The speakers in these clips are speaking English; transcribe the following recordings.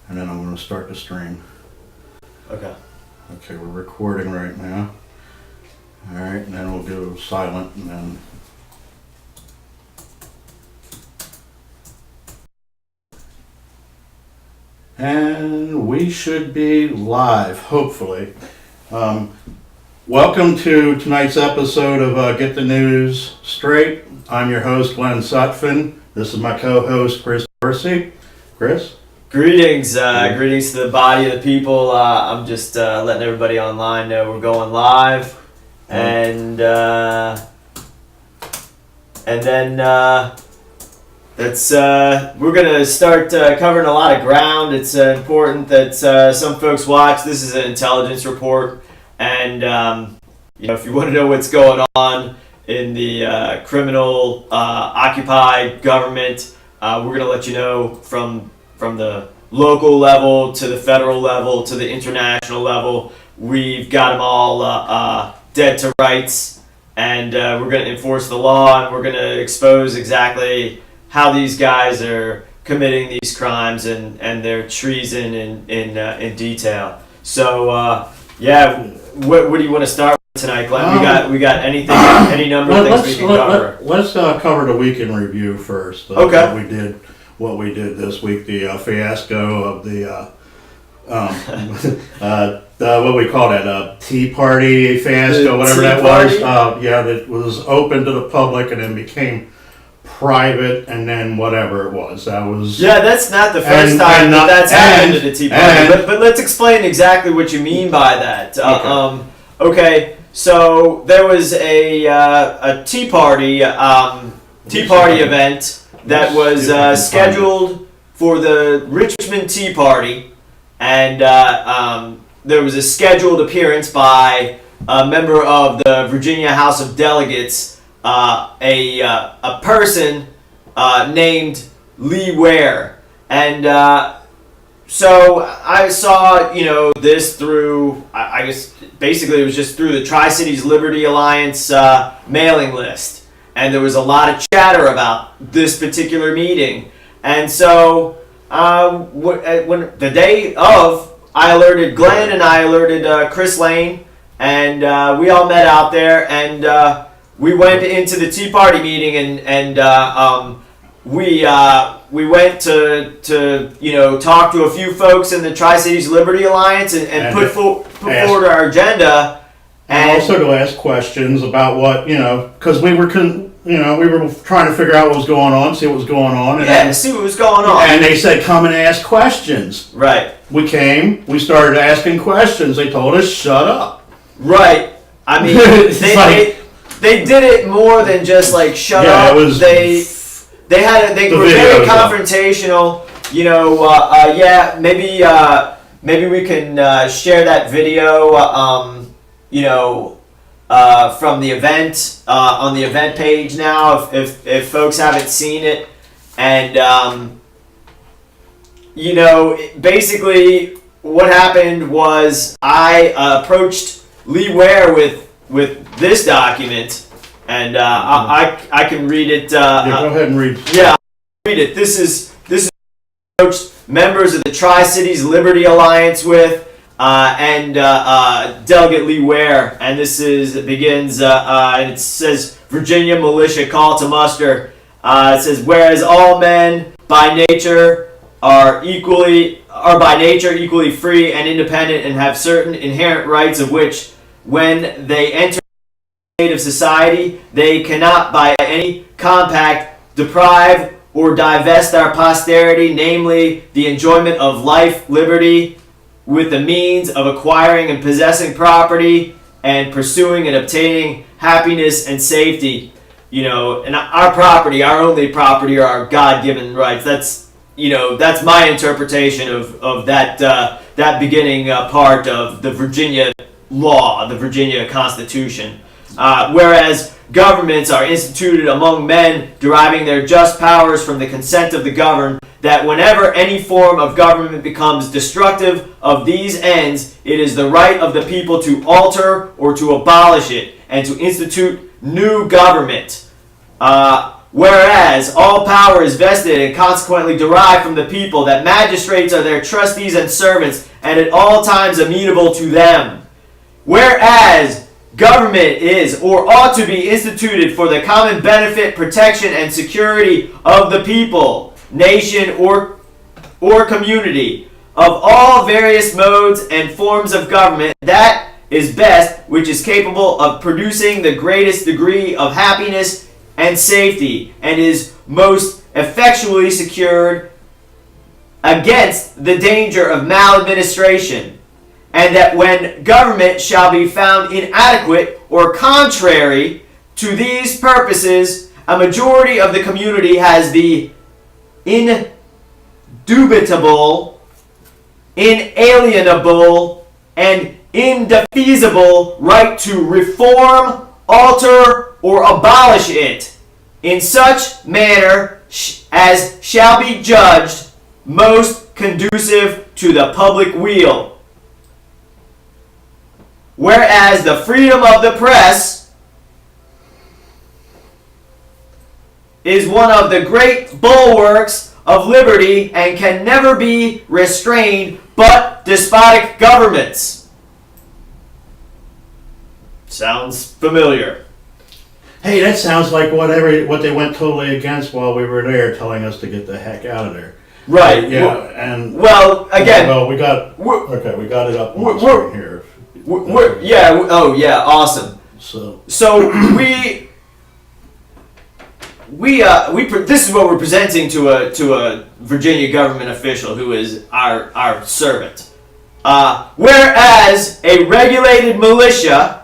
and then I'm going to start the stream. Okay. Okay, we're recording right now. All right, and then we'll do silent, and then. And we should be live, hopefully. Welcome to tonight's episode of Get the News Straight. I'm your host, Glenn Sutphin. This is my co-host, Chris Dorsey. Chris? Greetings. Greetings to the body of the people. I'm just letting everybody online know we're going live. And then we're going to start covering a lot of ground. It's important that some folks watch. This is an intelligence report. And, if you want to know what's going on in the criminal occupied government, we're going to let you know from the local level to the federal level to the international level. We've got them all dead to rights, and we're going to enforce the law, and we're going to expose exactly how these guys are committing these crimes and their treason in detail. So, what do you want to start with tonight, Glenn? We got anything, any number of things we can cover? Let's cover the week in review first. Okay. What we did this week, the fiasco of the what we call that, Tea Party fiasco, whatever that was. That was open to the public and then became private, and then whatever it was. That was... Yeah, that's not the first time that's happened at the Tea Party. But let's explain exactly what you mean by that. Okay, so there was a Tea Party event that was scheduled for the Richmond Tea Party, and there was a scheduled appearance by a member of the Virginia House of Delegates, a person named Lee Ware. And so I saw, this through, I guess basically it was just through the Tri-Cities Liberty Alliance mailing list. And there was a lot of chatter about this particular meeting. And so when the day of, I alerted Glenn and I alerted Chris Lane, and we all met out there, and we went into the Tea Party meeting, and we went to talk to a few folks in the Tri-Cities Liberty Alliance and put forward our agenda. And also to ask questions about what, because we were trying to figure out what was going on, see what was going on. And see what was going on. And they said, come and ask questions. Right. We came, we started asking questions. They told us, shut up. Right. I mean, they did it more than just like shut up. It was, they were very confrontational. Maybe we can share that video. From the event on the event page now, if folks haven't seen it. And basically what happened was I approached Lee Ware with this document, and I can read it. Go ahead and read. Yeah, I'll read it. This is approached members of the Tri-Cities Liberty Alliance with. And Delegate Lee Ware, and it begins, and it says, Virginia militia call to muster. It says, whereas all men by nature are by nature equally free and independent and have certain inherent rights of which, when they enter the state of society, they cannot by any compact deprive or divest our posterity, namely the enjoyment of life, liberty, with the means of acquiring and possessing property and pursuing and obtaining happiness and safety. And our property, our only property, are our God-given rights. That's my interpretation of that beginning part of the Virginia law, the Virginia Constitution. Whereas governments are instituted among men, deriving their just powers from the consent of the governed, that whenever any form of government becomes destructive of these ends, it is the right of the people to alter or to abolish it, and to institute new government. Whereas all power is vested and consequently derived from the people, that magistrates are their trustees and servants, and at all times amenable to them. Whereas government is or ought to be instituted for the common benefit, protection, and security of the people, nation, or community, of all various modes and forms of government, that is best which is capable of producing the greatest degree of happiness and safety, and is most effectually secured against the danger of maladministration. And that when government shall be found inadequate or contrary to these purposes, a majority of the community has the indubitable, inalienable, and indefeasible right to reform, alter, or abolish it in such manner as shall be judged most conducive to the public weal. Whereas the freedom of the press is one of the great bulwarks of liberty and can never be restrained but despotic governments. Sounds familiar. Hey, that sounds like what they went totally against while we were there, telling us to get the heck out of there. Right. Yeah, and well, again. Well, we got it up on the screen here. Awesome. So this is what we're presenting to a Virginia government official who is our servant. Whereas a regulated militia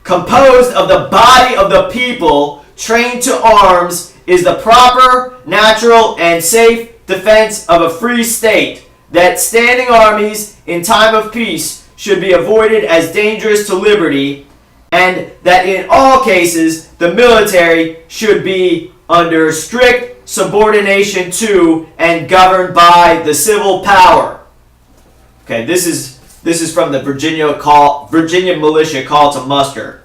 composed of the body of the people trained to arms is the proper, natural, and safe defense of a free state, that standing armies in time of peace should be avoided as dangerous to liberty, and that in all cases the military should be under strict subordination to and governed by the civil power. Okay, this is from the Virginia militia call to muster.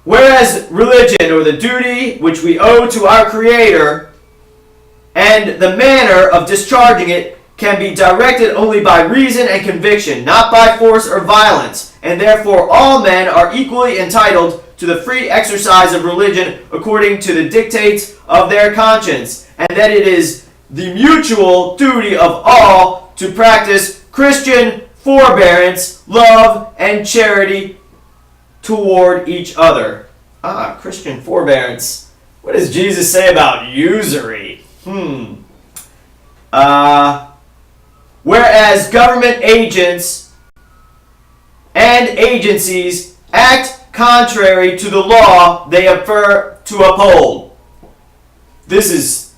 Whereas religion, or the duty which we owe to our Creator, and the manner of discharging it, can be directed only by reason and conviction, not by force or violence, and therefore all men are equally entitled to the free exercise of religion according to the dictates of their conscience, and that it is the mutual duty of all to practice Christian forbearance, love, and charity toward each other. Christian forbearance. What does Jesus say about usury? Whereas government agents and agencies act contrary to the law they affirm to uphold. This is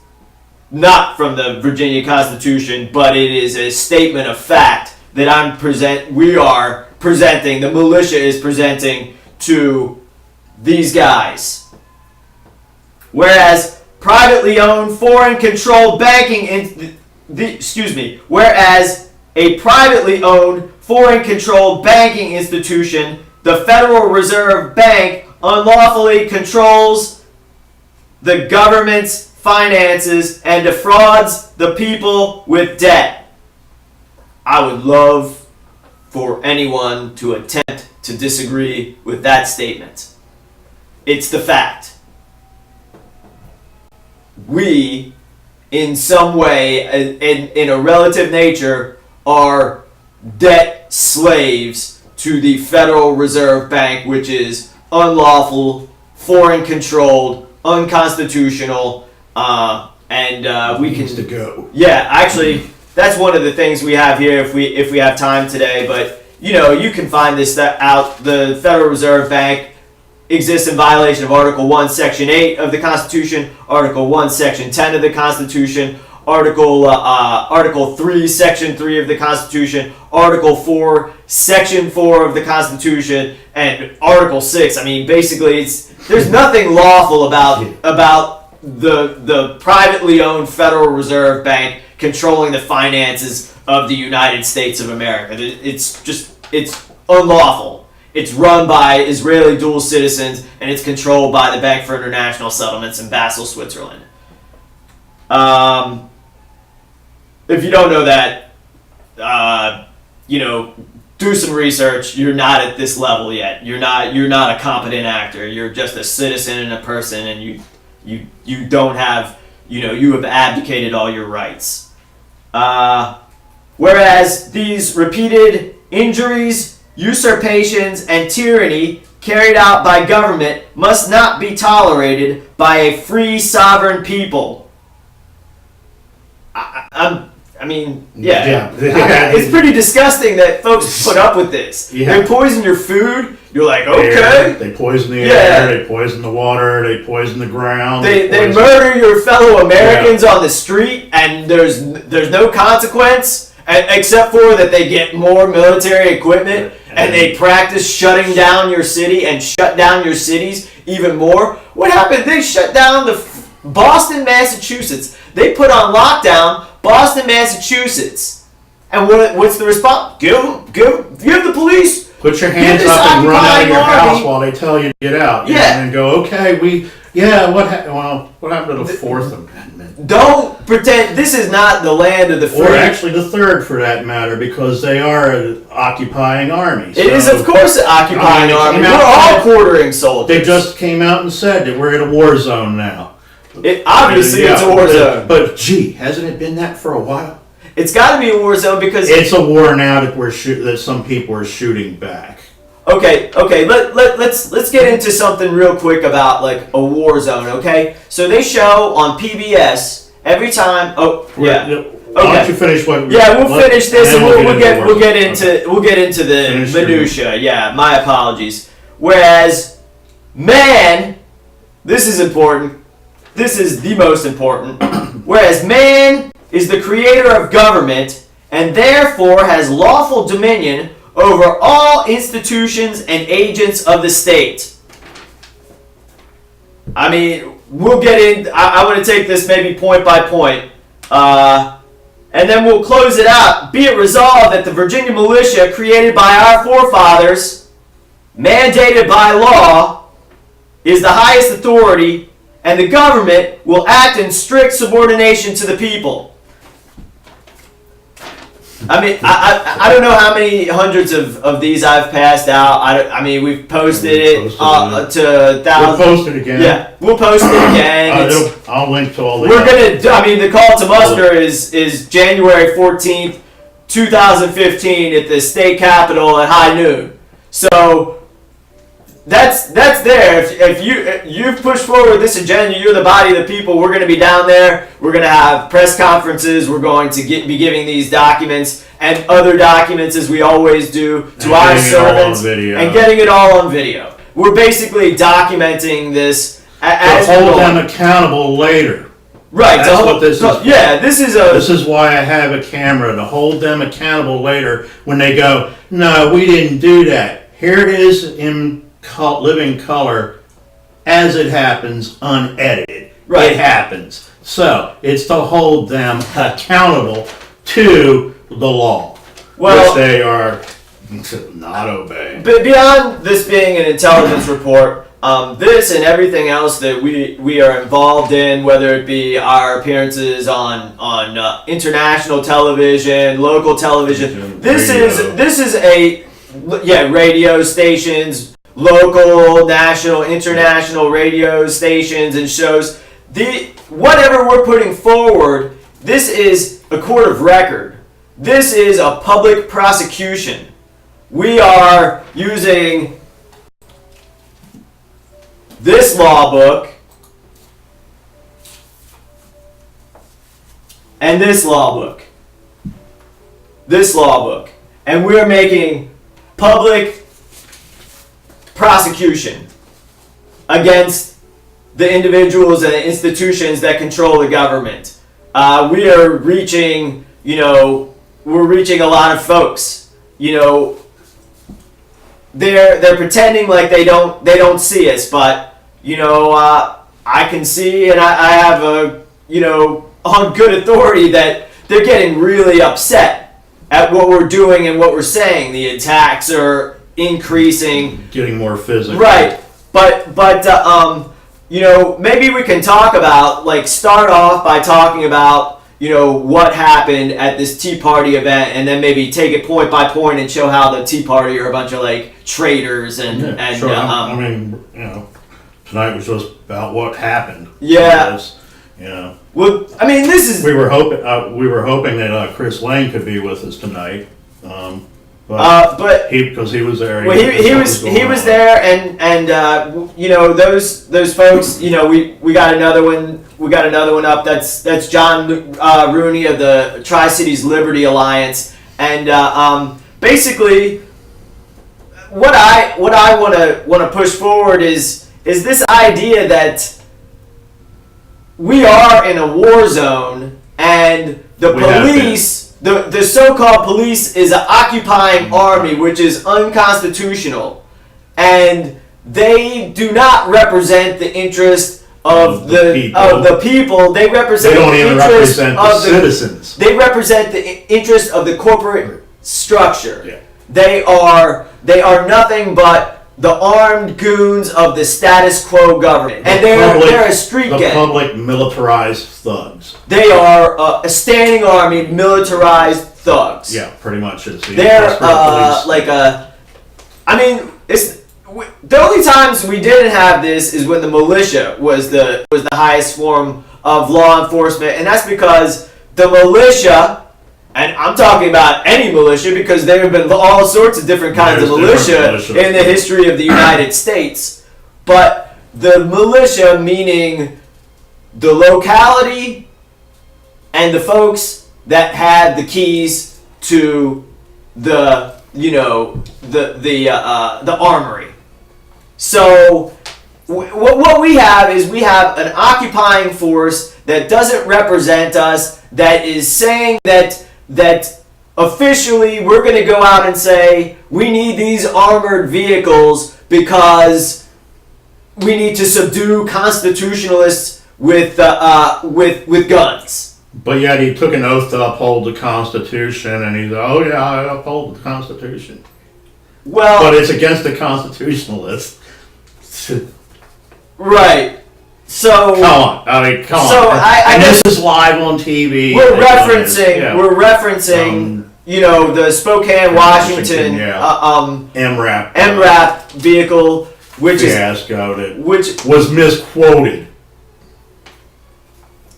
not from the Virginia Constitution, but it is a statement of fact that we are presenting, the militia is presenting to these guys. Whereas privately owned foreign controlled banking whereas a privately owned foreign controlled banking institution, the Federal Reserve Bank, unlawfully controls the government's finances and defrauds the people with debt. I would love for anyone to attempt to disagree with that statement. It's the fact. We, in some way, in a relative nature, are debt slaves to the Federal Reserve Bank, which is unlawful, foreign-controlled, unconstitutional, and we can to go. Yeah, actually, that's one of the things we have here if we have time today. But you can find this out. The Federal Reserve Bank exists in violation of Article 1, Section 8 of the Constitution, Article 1, Section 10 of the Constitution, Article 3, Section 3 of the Constitution, Article 4, Section 4 of the Constitution, and Article 6. I mean, basically, there's nothing lawful about the privately owned Federal Reserve Bank controlling the finances of the United States of America. It's unlawful. It's run by Israeli dual citizens, and it's controlled by the Bank for International Settlements in Basel, Switzerland. If you don't know that, do some research. You're not at this level yet. You're not a competent actor. You're just a citizen and a person, and you don't have, you have abdicated all your rights. Whereas these repeated injuries, usurpations, and tyranny carried out by government must not be tolerated by a free sovereign people. It's pretty disgusting that folks put up with this. Yeah. They poison your food. You're like, okay. They poison the air. They poison the water. They poison the ground. They murder your fellow Americans on the street, and there's no consequence except for that they get more military equipment and they practice shutting down your city and shut down your cities even more. What happened? They shut down Boston, Massachusetts. They put on lockdown Boston, Massachusetts. And what's the response? Give the police. Put your hands up and run out of your house while they tell you to get out. Yeah. And go, okay, what happened to the Fourth Amendment? Don't pretend this is not the land of the free. Or actually the third, for that matter, because they are an occupying army. It is, of course, an occupying army. We're all quartering soldiers. They just came out and said that we're in a war zone now. Obviously, it's a war zone. But gee, hasn't it been that for a while? It's got to be a war zone because it's a war now that some people are shooting back. Okay. Let's get into something real quick about like a war zone. Okay, so they show on PBS every time. Oh yeah. Why don't you finish what? Yeah, we'll finish this and we'll get into the minutia. Yeah, my apologies. Whereas, man, this is important. This is the most important. Whereas man is the creator of government and therefore has lawful dominion over all institutions and agents of the state. I mean, we'll get in. I want to take this maybe point by point. And then we'll close it out. Be it resolved that the Virginia militia created by our forefathers, mandated by law, is the highest authority, and the government will act in strict subordination to the people. I mean, I don't know how many hundreds of these I've passed out. I mean, we've posted it to thousands. We'll post it again. Yeah, we'll post it again. I'll link to all the. The call to muster is January 14th, 2015 at the state capitol at high noon. So that's there. If you've pushed forward this agenda, you're the body of the people. We're going to be down there. We're going to have press conferences. We're going to be giving these documents and other documents, as we always do, to our servants and getting it all on video. We're basically documenting this to hold them accountable later. Right. That's what this is. Yeah, this is why I have a camera, to hold them accountable later when they go, no, we didn't do that. Here it is in living color as it happens, unedited. Right. It happens. So it's to hold them accountable to the law, which they are not obeying. But beyond this being an intelligence report, this and everything else that we are involved in, whether it be our appearances on international television, local television, this is a radio stations, local, national, international radio stations and shows. Whatever we're putting forward, this is a court of record. This is a public prosecution. We are using this law book and this law book. This law book. And we're making public prosecution against the individuals and the institutions that control the government. We are reaching, we're reaching a lot of folks. They're pretending like they don't see us, but I can see, and I have on good authority that they're getting really upset at what we're doing and what we're saying. The attacks are increasing. Getting more physical. Right. But maybe we can talk about, like, start off by talking about, what happened at this Tea Party event, and then maybe take it point by point and show how the Tea Party are a bunch of, like, traitors and Sure. I mean, tonight was just about what happened. Yeah. Because, Well, I mean, this is. we were hoping that Chris Lane could be with us tonight. But because he was there. Well, he was there, and those folks. We got another one. We got another one up. That's John Rooney of the Tri-Cities Liberty Alliance, and basically, what I want to push forward is this idea that we are in a war zone, and the police. The so-called police is an occupying army, which is unconstitutional, and they do not represent the interest of the people. They represent. They don't even represent the citizens. They represent the interest of the corporate structure. Yeah. They are nothing but the armed goons of the status quo government, and they're a street gang. The public militarized thugs. They are a standing army, militarized thugs. Yeah, pretty much is. They're the only times we didn't have this is when the militia was the highest form of law enforcement, and that's because the militia, and I'm talking about any militia because there have been all sorts of different kinds of militia in the history of the United States, but the militia meaning the locality and the folks that had the keys to the armory. So what we have is we have an occupying force that doesn't represent us, that is saying that officially we're going to go out and say we need these armored vehicles because we need to subdue constitutionalists with guns. But yet he took an oath to uphold the Constitution, and he's oh yeah, I uphold the Constitution. Well, but it's against the constitutionalists. Right. So come on. And this is live on TV. We're referencing the Spokane, Washington MRAP vehicle, which was misquoted.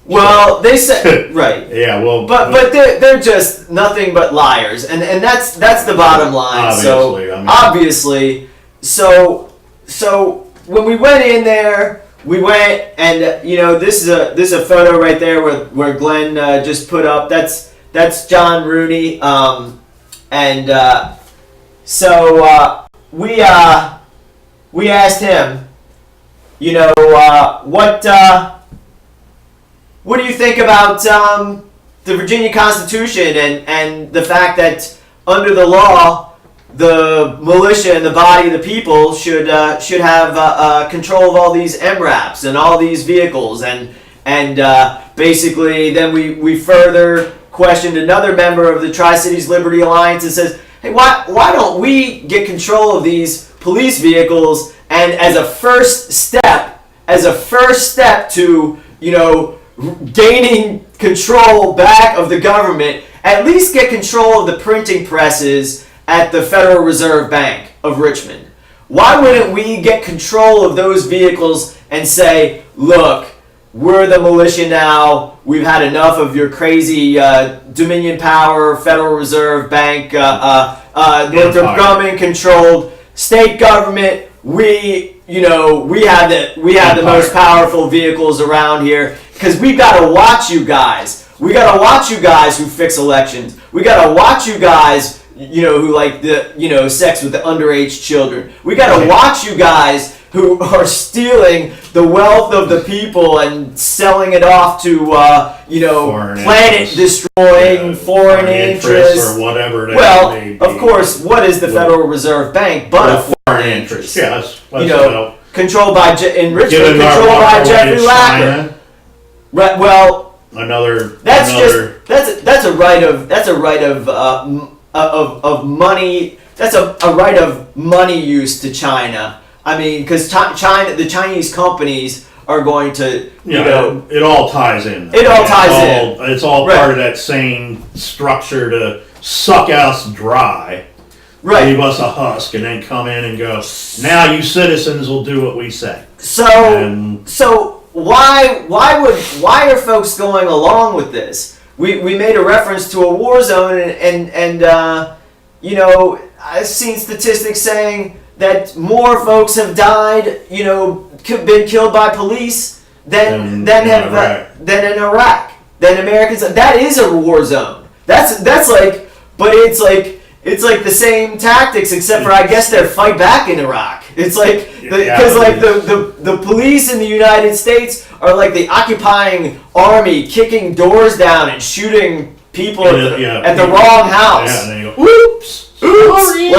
Well, they said right. Yeah, well, but they're just nothing but liars, and that's the bottom line. Obviously, so when we went in there, we went and this is a photo right there where Glenn just put up. That's John Rooney, we asked him, what do you think about the Virginia Constitution and the fact that under the law, the militia and the body of the people should have control of all these MRAPs and all these vehicles, and basically then we further questioned another member of the Tri-Cities Liberty Alliance and says, hey, why don't we get control of these police vehicles, and as a first step to gaining control back of the government, at least get control of the printing presses at the Federal Reserve Bank of Richmond. Why wouldn't we get control of those vehicles and say, look, we're the militia now, we've had enough of your crazy Dominion Power, Federal Reserve Bank, Northrop Grumman controlled state government, we have the most powerful vehicles around here, because we've got to watch you guys. We got to watch you guys who fix elections. We got to watch you guys, who like the, sex with the underage children. We got to watch you guys who are stealing the wealth of the people and selling it off to, planet-destroying foreign interests or whatever. Of course, what is the Federal Reserve Bank but a foreign interest? Yes, controlled by Richmond, controlled by Jeffrey Lacker. Right. Well, that's a right of money a right of money use to China. I mean, because the Chinese companies are going to, it all ties in. It all ties in. It's all part of that same structure to suck us dry, leave us a husk, and then come in and go, now you citizens will do what we say. So why are folks going along with this? We made a reference to a war zone, and I've seen statistics saying that more folks have died, been killed by police than in Iraq, than Americans. That is a war zone. That's like, but it's like the same tactics, except for I guess they're fight back in Iraq. It's like because the police in the United States are like the occupying army, kicking doors down and shooting people at the wrong house. Yeah, and then you go, oops, sorry.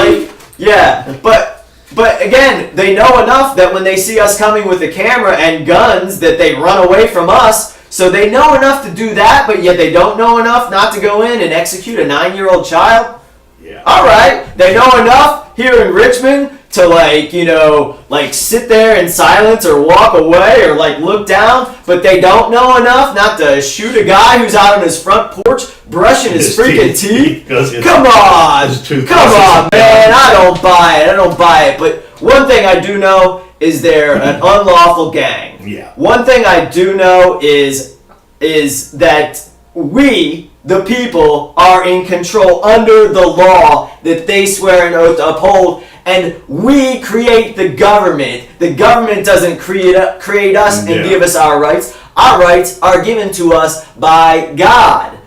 But again, they know enough that when they see us coming with a camera and guns, that they run away from us. So they know enough to do that, but yet they don't know enough not to go in and execute a 9-year-old child. Yeah. All right, they know enough here in Richmond to sit there in silence or walk away or look down, but they don't know enough not to shoot a guy who's out on his front porch brushing his freaking teeth. Come on, man, I don't buy it. But one thing I do know is they're an unlawful gang. Yeah. One thing I do know is that we, the people, are in control under the law that they swear an oath to uphold, and we create the government. The government doesn't create us and give us our rights. Our rights are given to us by God.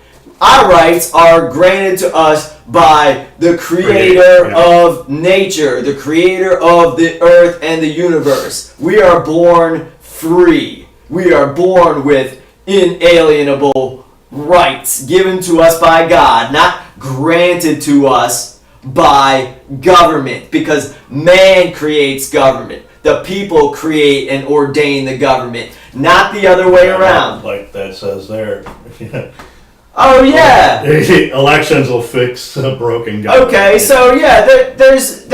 Our rights are granted to us by the creator of nature, the creator of the earth and the universe. We are born free. We are born with inalienable rights given to us by God, not granted to us by government, because man creates government. The people create and ordain the government, not the other way around. Like that says there. Oh yeah. Elections will fix a broken government. Okay, so yeah, there's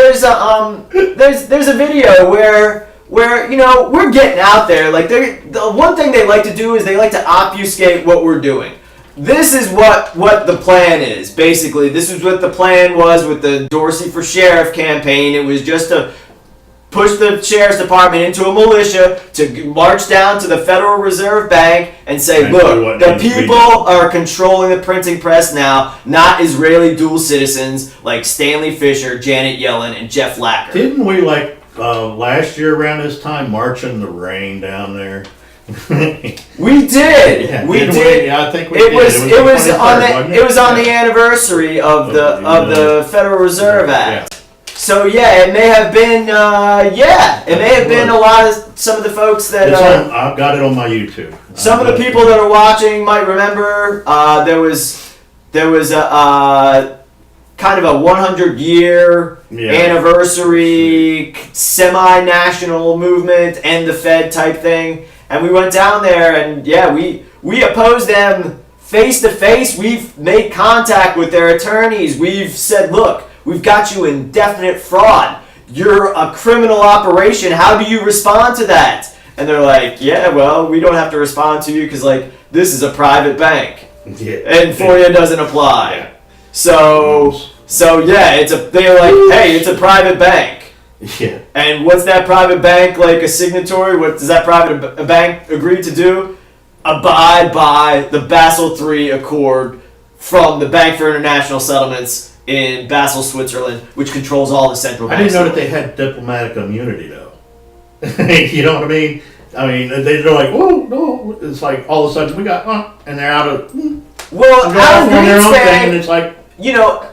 a video where we're getting out there. The one thing they like to do is they like to obfuscate what we're doing. This is what the plan is. Basically, this is what the plan was with the Dorsey for Sheriff campaign. It was just to push the sheriff's department into a militia, to march down to the Federal Reserve Bank and say, look, the people are controlling the printing press now, not Israeli dual citizens like Stanley Fischer, Janet Yellen, and Jeff Lacker. Didn't we last year around this time march in the rain down there? We did. Yeah, we did. I think we did. It was on the anniversary of the Federal Reserve Act. Yeah. So yeah, it may have been a lot of some of the folks that I've got it on my YouTube. Some of the people that are watching might remember there was a kind of a 100-year anniversary semi-national movement and the Fed type thing. And we went down there and we opposed them face to face. We've made contact with their attorneys. We've said, look, we've got you in definite fraud. You're a criminal operation. How do you respond to that? And they're like, yeah, well, we don't have to respond to you because this is a private bank. Yeah. And FOIA doesn't apply. Yeah. So they're like, hey, it's a private bank. Yeah. And what's that private bank a signatory? What does that private bank agree to do? Abide by the Basel III Accord from the Bank for International Settlements in Basel, Switzerland, which controls all the central banks. I didn't know that they had diplomatic immunity though. You know what I mean? I mean, they're like, whoa, no. It's like all of a sudden we got, and they're out of. Well, Alan their own thing, Greenspan, and it's like,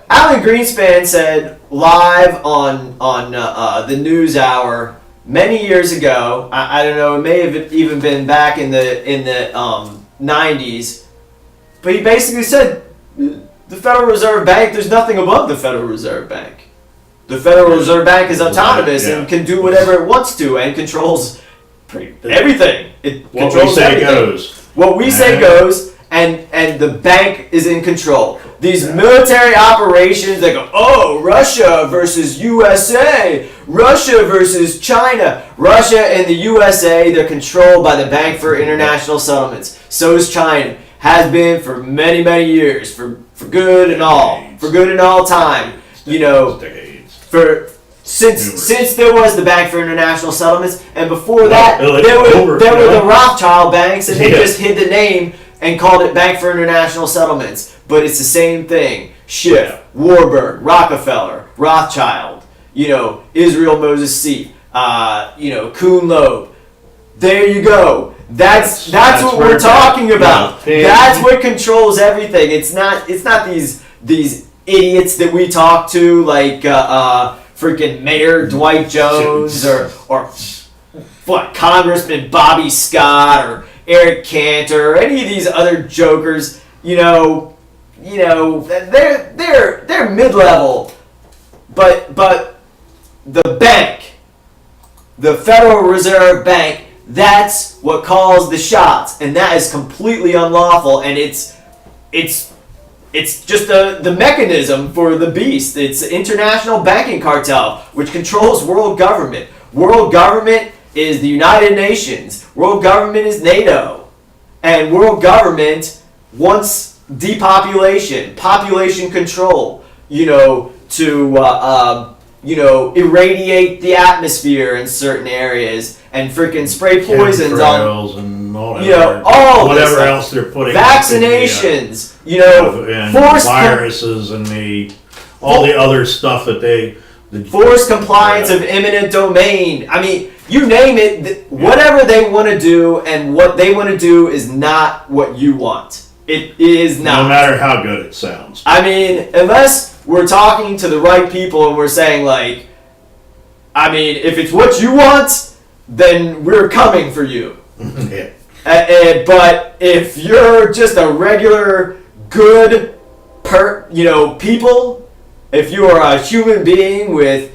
Alan Greenspan said live on the NewsHour many years ago. I don't know. It may have even been back in the 90s, but he basically said the Federal Reserve Bank. There's nothing above the Federal Reserve Bank. The Federal Reserve Bank is autonomous and can do whatever it wants to and controls everything. It what controls we say everything. goes. What we say goes, and the bank is in control. These military operations, they go, oh, Russia versus USA, Russia versus China. Russia and the USA, they're controlled by the Bank for International Settlements. So is China. Has been for many, many years, for good and all, for good and all time. You know, since there was the Bank for International Settlements, and before that, there were the Rothschild banks, and they just hid the name and called it Bank for International Settlements. But it's the same thing. Schiff, Warburg, Rockefeller, Rothschild, you know, Israel Moses Seif, you know, Kuhn Loeb. There you go. That's what we're talking about. That's what controls everything. It's not these idiots that we talk to like freaking Mayor Dwight Jones or what Congressman Bobby Scott or Eric Cantor or any of these other jokers. You know, they're mid-level, but the bank, the Federal Reserve Bank, that's what calls the shots, and that is completely unlawful. And it's just the mechanism for the beast. It's the international banking cartel, which controls world government. World government is the United Nations. World government is NATO, and world government wants depopulation, population control. You know, to irradiate the atmosphere in certain areas and freaking spray poisons on, and all that, you know, all whatever this, else they're putting. Vaccinations, you know, and viruses and all the other stuff that forced compliance of eminent domain. I mean, you name it. Whatever they want to do, and what they want to do is not what you want. It is not. No matter how good it sounds. I mean, unless we're talking to the right people and we're saying like, I mean, if it's what you want, then we're coming for you. Yeah. But if you're just a regular good people, if you are a human being with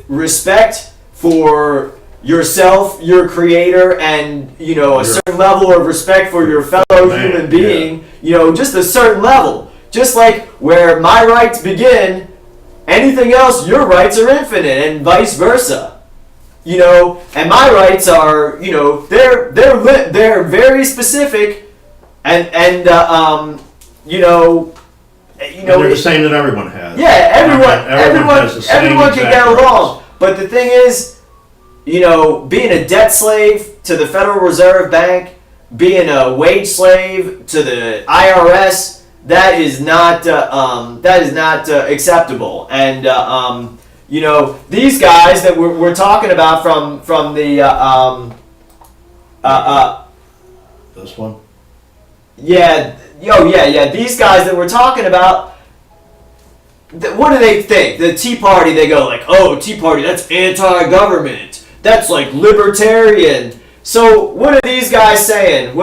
respect for yourself, your creator, and you know a certain level of respect for your fellow human being, you know, just a certain level. Just like where my rights begin, anything else, your rights are infinite, and vice versa. You know, and my rights are, you know, they're very specific, and you know, they're the same that everyone has. Yeah, everyone can get along. Rights. But the thing is, you know, being a debt slave to the Federal Reserve Bank, being a wage slave to the IRS, that is not acceptable. And you know, these guys that we're talking about from the this one. Yeah, these guys that we're talking about. What do they think? The Tea Party, they go like, oh, Tea Party, that's anti-government. That's like libertarian. So what are these guys saying?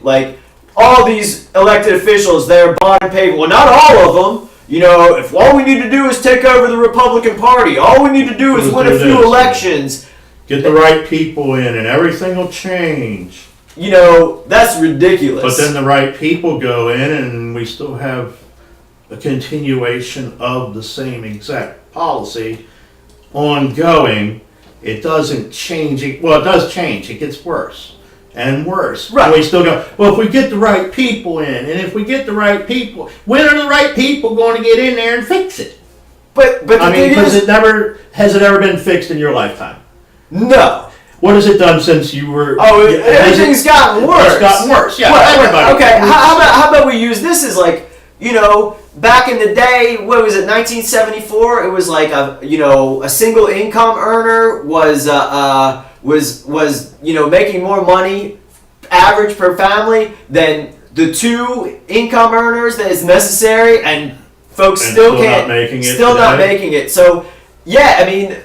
Like, all these elected officials, they're bought and paid. Well, not all of them. You know, if all we need to do is take over the Republican Party, all we need to do is win a few elections. Get the right people in and everything will change. You know, that's ridiculous. But then the right people go in and we still have a continuation of the same exact policy ongoing. It doesn't change. It does change. It gets worse and worse. Right. And we still go, well, if we get the right people in, and if we get the right people, when are the right people going to get in there and fix it? But I mean, because has it ever been fixed in your lifetime? No. What has it done since you were? Oh, everything's gotten worse. It's gotten worse. Yeah, well, everybody. Okay, how about we use this as like, you know, back in the day, what was it, 1974? It was like a single income earner was making more money average per family than the two income earners that is necessary, and folks still not making it. So yeah, I mean,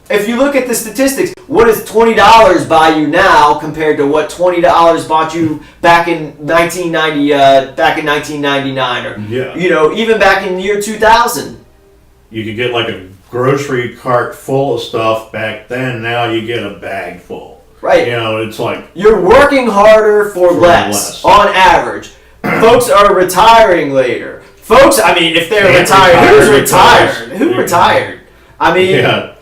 if you look at the statistics, what does $20 buy you now compared to what $20 bought you back in 1999, or you know, even back in the year 2000? You could get like a grocery cart full of stuff back then. Now you get a bag full. Right. You know, it's like you're working harder for less on average. Folks are retiring later. Folks, I mean, if they're retired, who's retired? Who retired? I mean, yeah,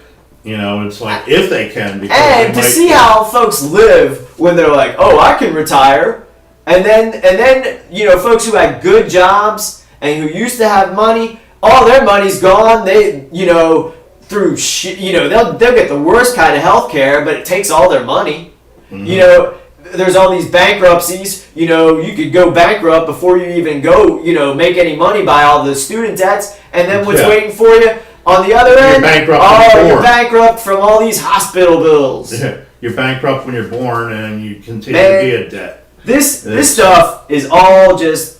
you know, it's like if they can. Because and to see how folks live when they're like, oh, I can retire, and then you know, folks who had good jobs and who used to have money, all their money's gone. They, you know, through you know, they'll get the worst kind of health care, but it takes all their money. Mm-hmm. You know, there's all these bankruptcies. You know, you could go bankrupt before you even go, you know, make any money by all the student debts, and then what's waiting for you on the other end? You're bankrupt from all these hospital bills. Yeah. You're bankrupt when you're born, and you continue to be in debt. This stuff is all just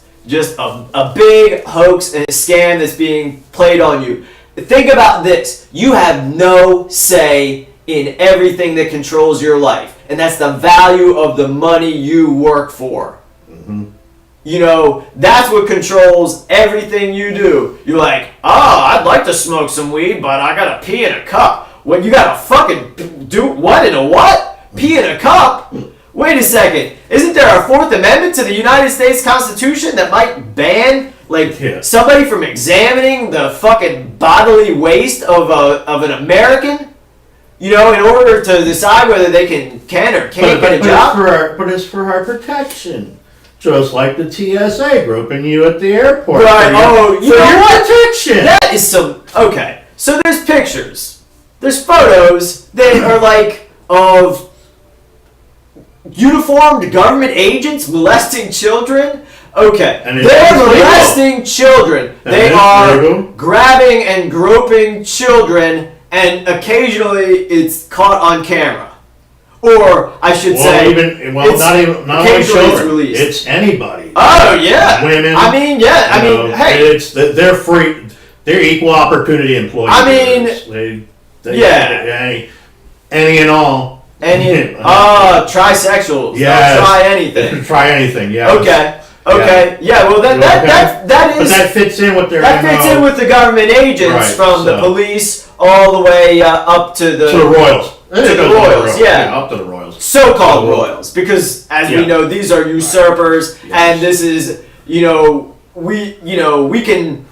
a big hoax and a scam that's being played on you. Think about this. You have no say in everything that controls your life. And that's the value of the money you work for. Mm-hmm. You know, that's what controls everything you do. You're like, oh, I'd like to smoke some weed, but I gotta pee in a cup. Well, you gotta fucking do what in a what? Pee in a cup? Wait a second. Isn't there a 4th Amendment to the United States Constitution that might ban somebody from examining the fucking bodily waste of an American? You know, in order to decide whether they can or can't get a job? But it's for our protection. Just like the TSA groping you at the airport. Right, you know what? Protection. That is some... Okay, so there's pictures. There's photos that are like of uniformed government agents molesting children. Okay, they're molesting children. They are grabbing and groping children, and occasionally it's caught on camera. Or I should say, not only children. It's anybody. Oh yeah, women. I mean, hey, they're free. They're equal opportunity employees. I mean, any and all. Trisexuals. Yeah, try anything. Try anything. Yeah. Okay. Yeah. Well, that is. But that fits in with their. That fits in with the government agents from the police all the way up to the Royals. To the Royals, yeah. Up to the Royals. So-called Royals, because as we know, these are usurpers, and this is, we can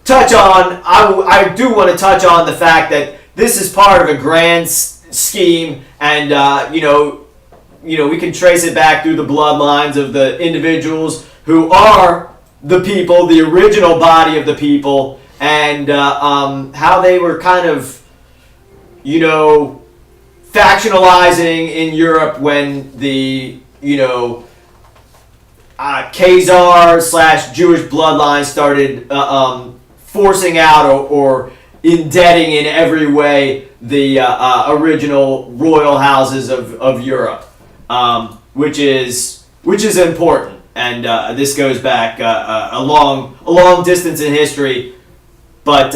touch on. I do want to touch on the fact that this is part of a grand scheme, and we can trace it back through the bloodlines of the individuals who are the people, the original body of the people, and how they were kind of, factionalizing in Europe when the, Khazar/Jewish bloodline started forcing out or indebting in every way the original royal houses of Europe, which is important, and this goes back a long distance in history, but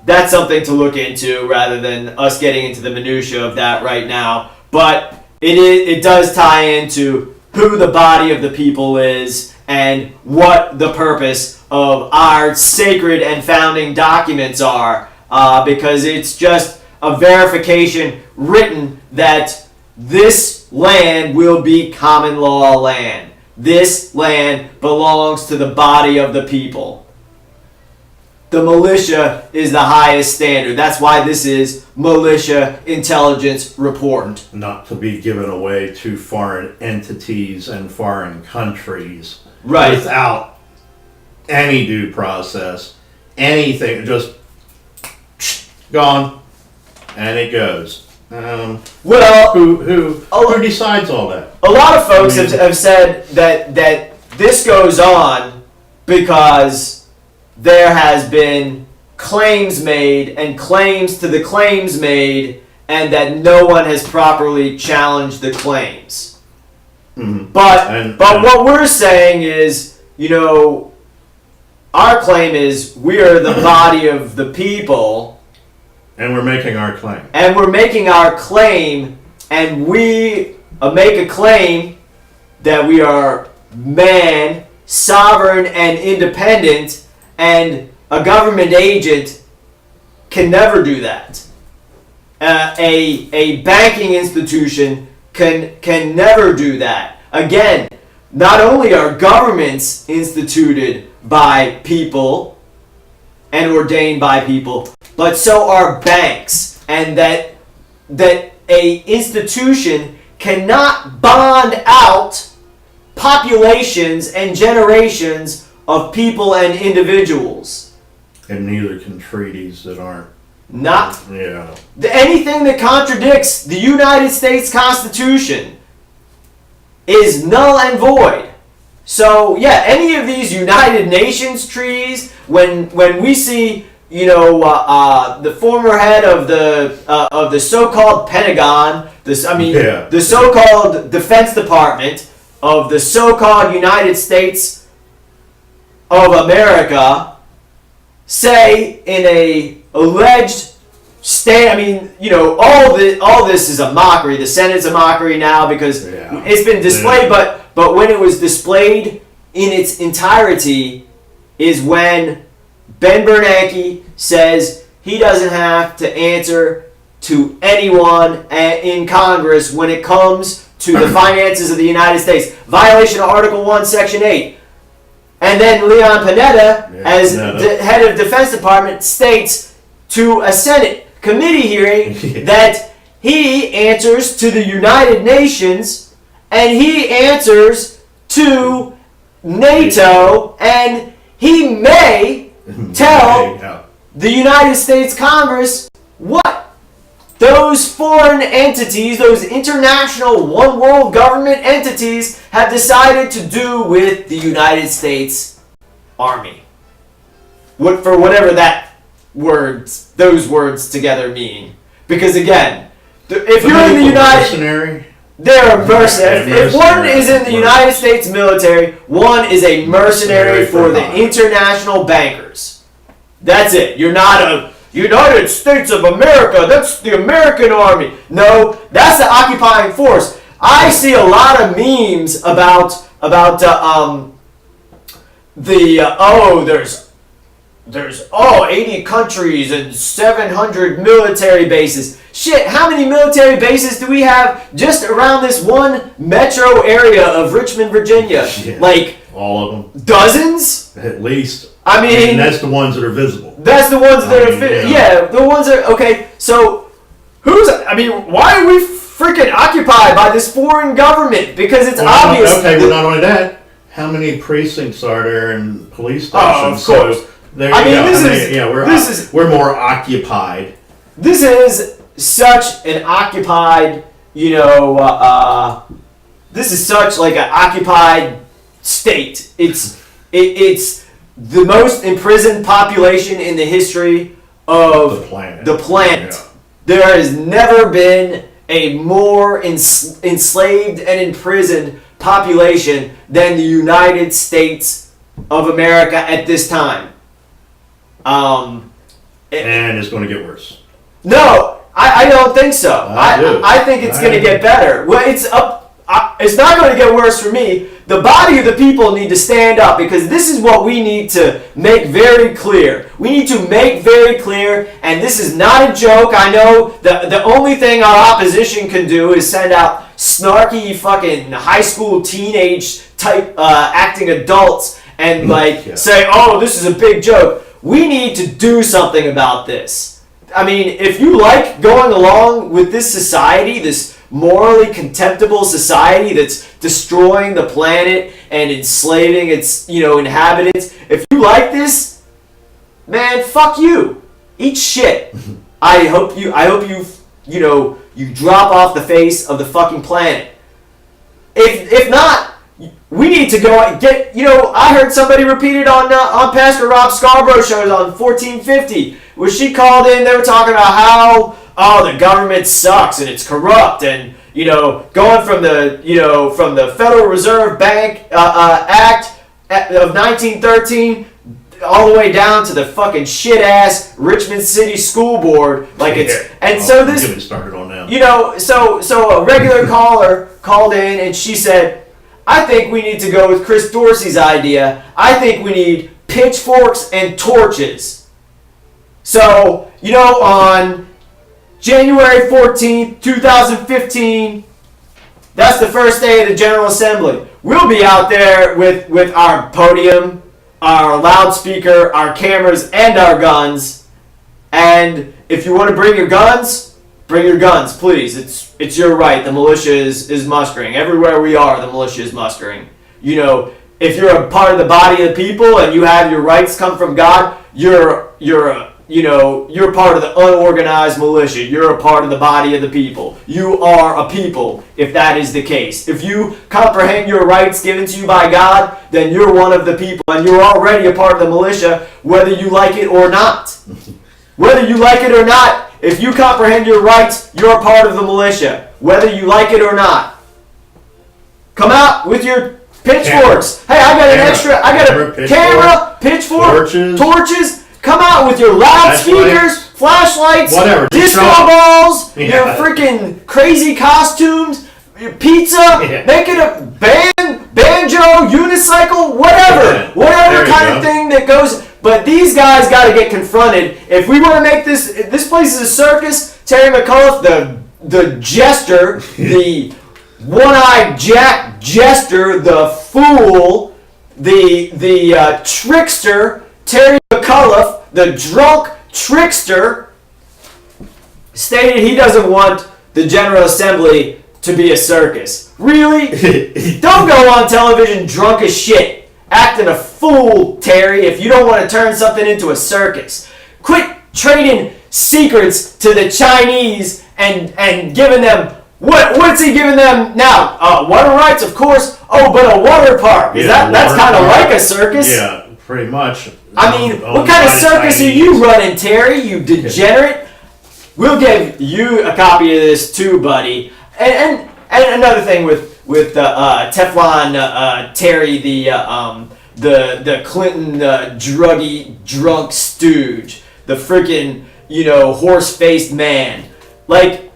that's something to look into rather than us getting into the minutia of that right now. But it does tie into who the body of the people is and what the purpose of our sacred and founding documents are, because it's just a verification written that this land will be common law land. This land belongs to the body of the people. The militia is the highest standard. That's why this is militia intelligence report. Not to be given away to foreign entities and foreign countries. Right. Without any due process. Anything. Just gone. And it goes. Who decides all that? A lot of folks have said that this goes on because there has been claims made and claims to the claims made, and that no one has properly challenged the claims. Mm-hmm. But what we're saying is, our claim is we are the body of the people. And we're making our claim. And we're making our claim, and we make a claim that we are man, sovereign, and independent. And a government agent can never do that. A banking institution can never do that. Again, not only are governments instituted by people and ordained by people, but so are banks, and that a institution cannot bond out populations and generations of people and individuals. And neither can treaties that aren't. Not Yeah. anything that contradicts the United States Constitution is null and void. So yeah, any of these United Nations treaties, when we see, the former head of the so-called Pentagon, the so-called Defense Department of the so-called United States of America, say in a alleged all this is a mockery. The Senate's a mockery now because it's been displayed, but when it was displayed in its entirety is when Ben Bernanke says he doesn't have to answer to anyone in Congress when it comes to the finances of the United States. Violation of Article 1, Section 8. And then Leon Panetta, as the head of Defense Department, states to a Senate committee hearing that he answers to the United Nations and he answers to NATO, and he may tell the United States Congress what those foreign entities, those international one world government entities, have decided to do with the United States Army. For whatever those words together mean. Because again, if you're in the United... They're a mercenary. If one is in the United States military, one is a mercenary for the international bankers. That's it. You're not a United States of America. That's the American Army. No, that's the occupying force. I see a lot of memes about there's 80 countries and 700 military bases. Shit, how many military bases do we have just around this one metro area of Richmond, Virginia? Yeah, like all of them. Dozens? At least. I mean, that's the ones that are visible. That's the ones that are the ones that are okay. So why are we freaking occupied by this foreign government? Because it's obvious. Okay, well, not only that, how many precincts are there in police stations? Oh, of course. So there you go. We're more occupied. This is such an occupied, this is such like an occupied state. It's the most imprisoned population in the history of the planet. Yeah. There has never been a more enslaved and imprisoned population than the United States of America at this time. And it's going to get worse. No, I don't think so. I think it's going to get better. Well, it's not going to get worse for me. The body of the people need to stand up, because this is what we need to make very clear. We need to make very clear, and this is not a joke. I know the only thing our opposition can do is send out snarky fucking high school teenage type acting adults and say, oh, this is a big joke. We need to do something about this. I mean, if you like going along with this society, this morally contemptible society that's destroying the planet and enslaving its, inhabitants, if you like this, man, fuck you. Eat shit. I hope you drop off the face of the fucking planet. If not, we need to go and get, I heard somebody repeat it on Pastor Rob Scarborough shows on 1450, where she called in, they were talking about how, the government sucks and it's corrupt, and, going from the Federal Reserve Bank Act of 1913 all the way down to the fucking shit-ass Richmond City School Board, so this, get started on that. So a regular caller called in and she said, I think we need to go with Chris Dorsey's idea. I think we need pitchforks and torches. So, on January 14th, 2015, That's the first day of the General Assembly. We'll be out there with our podium, our loudspeaker, our cameras, and our guns. And if you want to bring your guns, please. It's your right. The militia is mustering. Everywhere we are, the militia is mustering. You know, if you're a part of the body of the people and you have your rights come from God, you're part of the unorganized militia. You're a part of the body of the people. You are a people, if that is the case. If you comprehend your rights given to you by God, then you're one of the people, and you're already a part of the militia, whether you like it or not. Whether you like it or not, if you comprehend your rights, you're a part of the militia, whether you like it or not. Come out with your pitchforks. Hey, I got a camera, pitchfork, torches. Come out with your loudspeakers, flashlights, whatever, disco balls, your freaking crazy costumes, your pizza, make it a band, banjo, unicycle, whatever kind of thing that goes. But these guys got to get confronted. If we want to make this place is a circus. Terry McAuliffe, the jester, the one-eyed Jack jester, the fool, the trickster. Terry McAuliffe, the drunk trickster, stated he doesn't want the General Assembly to be a circus. Really? Don't go on television drunk as shit, acting a fool, Terry, if you don't want to turn something into a circus. Quit trading secrets to the Chinese and giving them, what's he giving them now? Water rights, of course. Oh, but a water park. That's kind of like a circus. Yeah, pretty much. I mean, what kind of circus are you running, Terry, you degenerate? We'll give you a copy of this too, buddy. And another thing with Teflon Terry, the Clinton drunk stooge, the freaking horse-faced man. Like,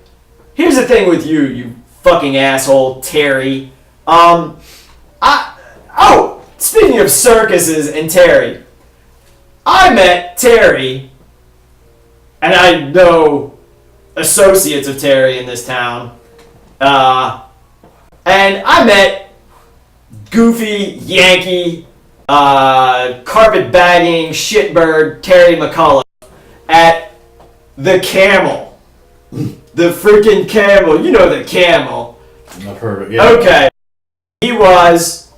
here's the thing with you fucking asshole, Terry. Speaking of circuses and Terry, I met Terry, and I know associates of Terry in this town, and I met goofy, Yankee, carpet-bagging, shitbird Terry McAuliffe at the Camel. The freaking Camel. You know the Camel. I've heard it, yeah. Okay. He was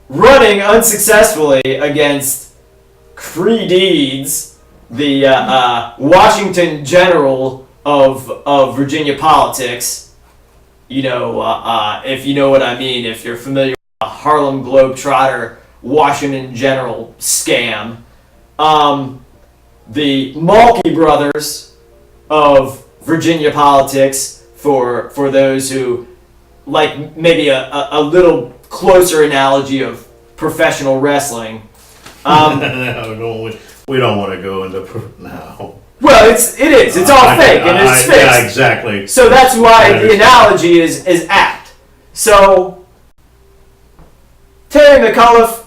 running unsuccessfully against Cree Deeds, the Washington General of Virginia politics. If you know what I mean, if you're familiar with the Harlem Globetrotter Washington General scam. The Malky brothers of Virginia politics, for those who like maybe a little closer analogy of professional wrestling. No, we don't want to go into now. Well, it is. It's all fake, and it's fixed. Yeah, exactly. So that's why the analogy is apt. So Terry McAuliffe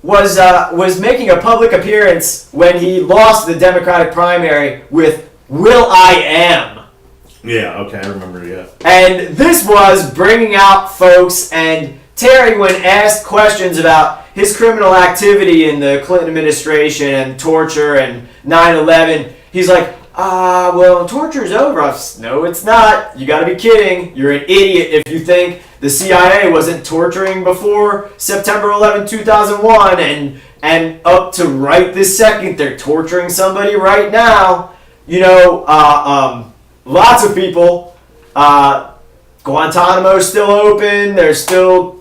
was making a public appearance when he lost the Democratic primary with will.i.am. Yeah, okay, I remember, yeah. And this was bringing out folks, and Terry, when asked questions about his criminal activity in the Clinton administration and torture and 9/11, he's like, well, torture's over. No, it's not. You gotta be kidding. You're an idiot if you think the CIA wasn't torturing before September 11, 2001, and up to right this second, they're torturing somebody right now. Lots of people. Guantanamo's still open. There's still,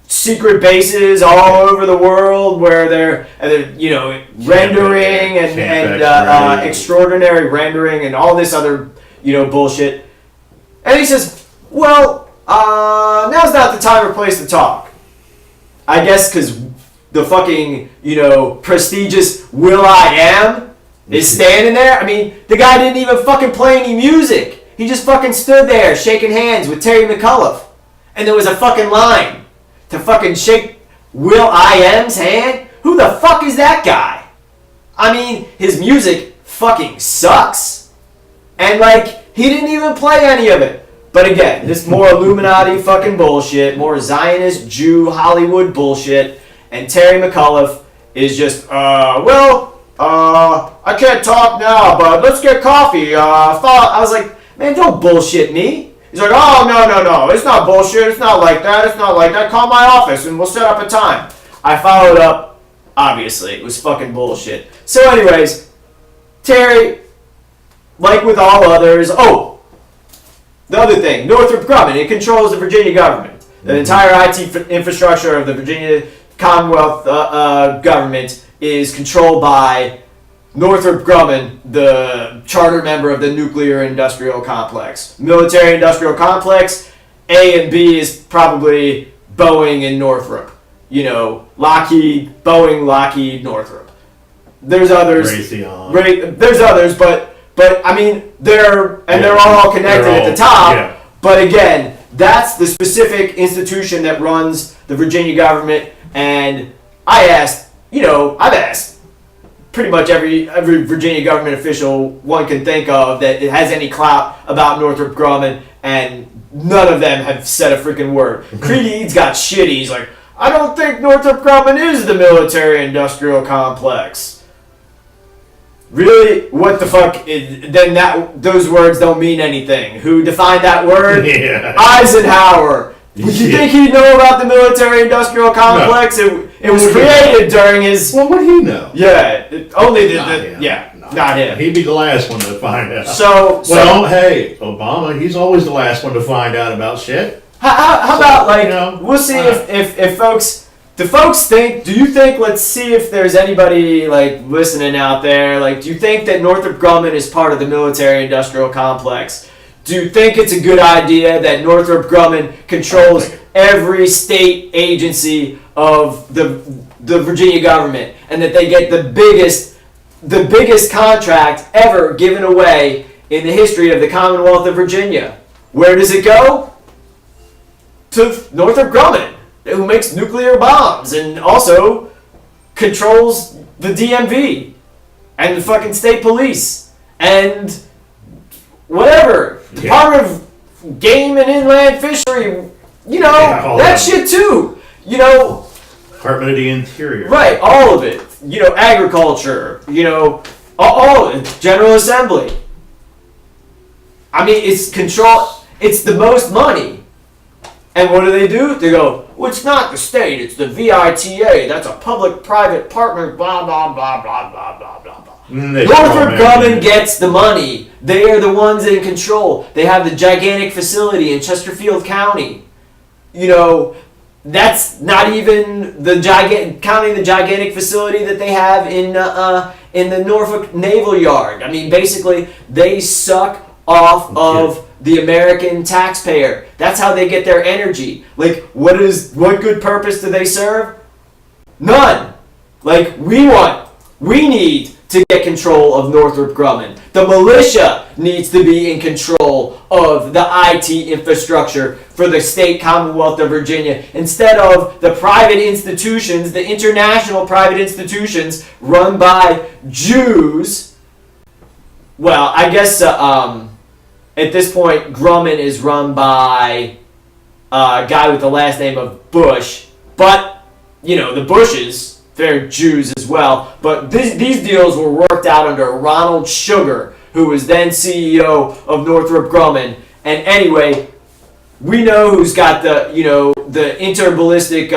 secret bases all over the world where they're rendering and extraordinary rendering and all this other, bullshit. And he says, well, now's not the time or place to talk. I guess because the fucking, prestigious will.i.am is standing there. I mean, the guy didn't even fucking play any music. He just fucking stood there shaking hands with Terry McAuliffe. And there was a fucking line to fucking shake will.i.am's hand. Who the fuck is that guy? I mean, his music fucking sucks. And he didn't even play any of it. But again, this more Illuminati fucking bullshit, more Zionist Jew Hollywood bullshit, and Terry McAuliffe is just, I can't talk now, but let's get coffee. I was like, man, don't bullshit me. He's like, oh, no, it's not bullshit, it's not like that, call my office and we'll set up a time. I followed up, obviously, it was fucking bullshit. So anyways, Terry, like with all others, the other thing, Northrop Grumman, it controls the Virginia government. The entire IT infrastructure of the Virginia Commonwealth government is controlled by Northrop Grumman, the charter member of the nuclear industrial complex. Military industrial complex, A and B is probably Boeing and Northrop. You know, Lockheed, Boeing, Lockheed, Northrop. There's others. There's others, but I mean, they're all connected at the top. Yeah. But again, that's the specific institution that runs the Virginia government. And I've asked pretty much every Virginia government official one can think of that it has any clout about Northrop Grumman, and none of them have said a freaking word. Creed Eads got shitty. He's like, I don't think Northrop Grumman is the military-industrial complex. Really? What the fuck? Then those words don't mean anything. Who defined that word? Yeah. Eisenhower. Would you think he'd know about the military-industrial complex? No. It was created during his... Well, what do he know? Yeah. Not him. He'd be the last one to find out. Hey, Obama, he's always the last one to find out about shit. How about, we'll see if folks... Do you think, let's see if there's anybody, listening out there, do you think that Northrop Grumman is part of the military-industrial complex? Do you think it's a good idea that Northrop Grumman controls every state agency of the Virginia government, and that they get the biggest contract ever given away in the history of the Commonwealth of Virginia? Where does it go? To Northrop Grumman, who makes nuclear bombs and also controls the DMV and the fucking state police and whatever. Yeah. Department of Game and Inland Fishery, that shit too. Department of the Interior. Right, all of it. Agriculture, all of it. General Assembly. I mean, it's control, it's the most money. And what do? They go, well, it's not the state, it's the VITA. That's a public-private partner, blah, blah, blah, blah, blah, blah, blah, blah. Northrop Grumman gets the money. They are the ones in control. They have the gigantic facility in Chesterfield County. That's not even counting the gigantic facility that they have in the Norfolk Naval Yard. I mean, basically, they suck off of the American taxpayer. That's how they get their energy. What good purpose do they serve? None. We need to get control of Northrop Grumman. The militia needs to be in control of the IT infrastructure for the state Commonwealth of Virginia, instead of the private institutions, the international private institutions run by Jews. Well, I guess at this point, Grumman is run by a guy with the last name of Bush, but, the Bushes, they're Jews as well. But these deals were worked out under Ronald Sugar, who was then CEO of Northrop Grumman. And anyway, we know who's got the interballistic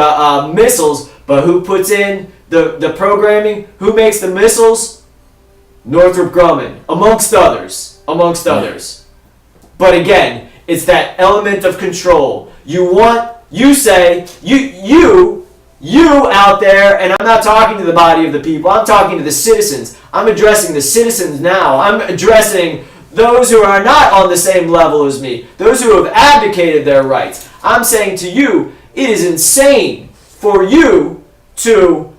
missiles, but who puts in the programming? Who makes the missiles? Northrop Grumman, amongst others. But again, it's that element of control. You out there, and I'm not talking to the body of the people, I'm talking to the citizens. I'm addressing the citizens now. I'm addressing those who are not on the same level as me, those who have abdicated their rights. I'm saying to you, it is insane for you to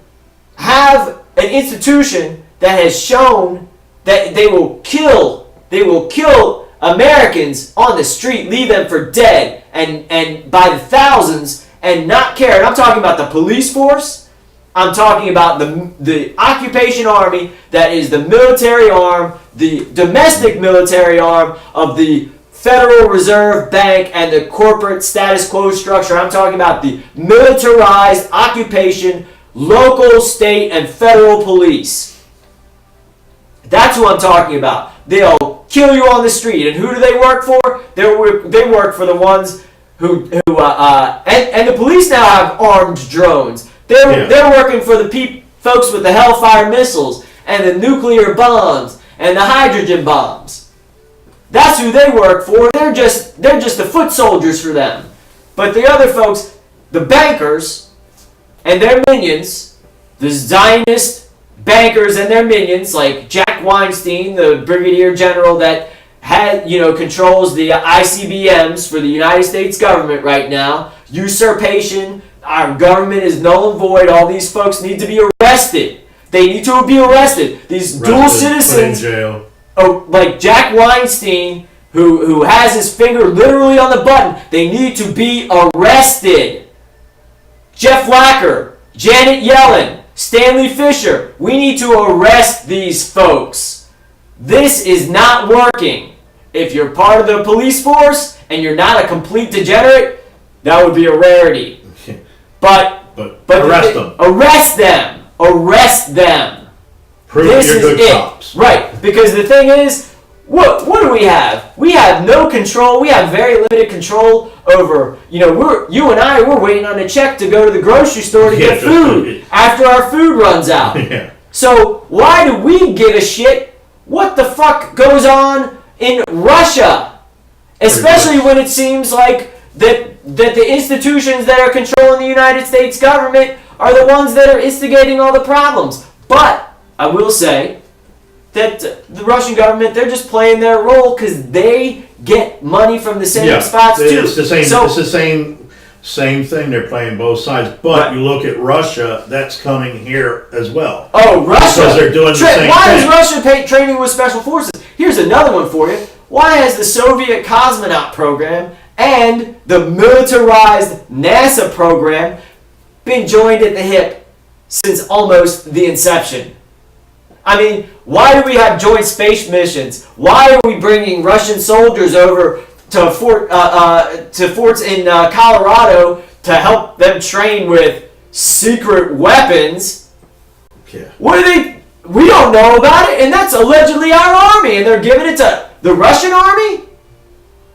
have an institution that has shown that they will kill Americans on the street, leave them for dead, and by the thousands, and not care. And I'm talking about the police force. I'm talking about the occupation army that is the military arm, the domestic military arm of the Federal Reserve Bank and the corporate status quo structure. I'm talking about the militarized occupation, local, state, and federal police. That's what I'm talking about. They'll kill you on the street. And who do they work for? They work for the ones who and the police now have armed drones. They're working for the folks with the Hellfire missiles and the nuclear bombs and the hydrogen bombs. That's who they work for. They're just the foot soldiers for them. But the other folks, the bankers and their minions, the Zionist bankers and their minions, like Jack Weinstein, the brigadier general that controls the ICBMs for the United States government right now. Usurpation. Our government is null and void. All these folks need to be arrested. They need to be arrested. These dual citizens. Put in jail. Oh, like Jack Weinstein, who has his finger literally on the button, they need to be arrested. Jeff Lacker, Janet Yellen, Stanley Fisher, we need to arrest these folks. This is not working. If you're part of the police force and you're not a complete degenerate, that would be a rarity. But arrest them. Arrest them. Arrest them. Prove you're good cops. Right, because the thing is, what do we have? We have no control. We have very limited control over, you and I, we're waiting on a check to go to the grocery store to get food after our food runs out. Yeah. So why do we give a shit what the fuck goes on in Russia? Especially when it seems like that the institutions that are controlling the United States government are the ones that are instigating all the problems. But I will say that the Russian government, they're just playing their role because they get money from the same spots too. It's the same. It's the same thing. They're playing both sides. But you look at Russia, that's coming here as well. Oh, Russia! Because they're doing the same Why thing. is Russia training with special forces? Here's another one for you. Why has the Soviet cosmonaut program and the militarized NASA program been joined at the hip since almost the inception? I mean, why do we have joint space missions? Why are we bringing Russian soldiers over to forts in Colorado to help them train with secret weapons? Yeah. We don't know about it, and that's allegedly our army, and they're giving it to the Russian army?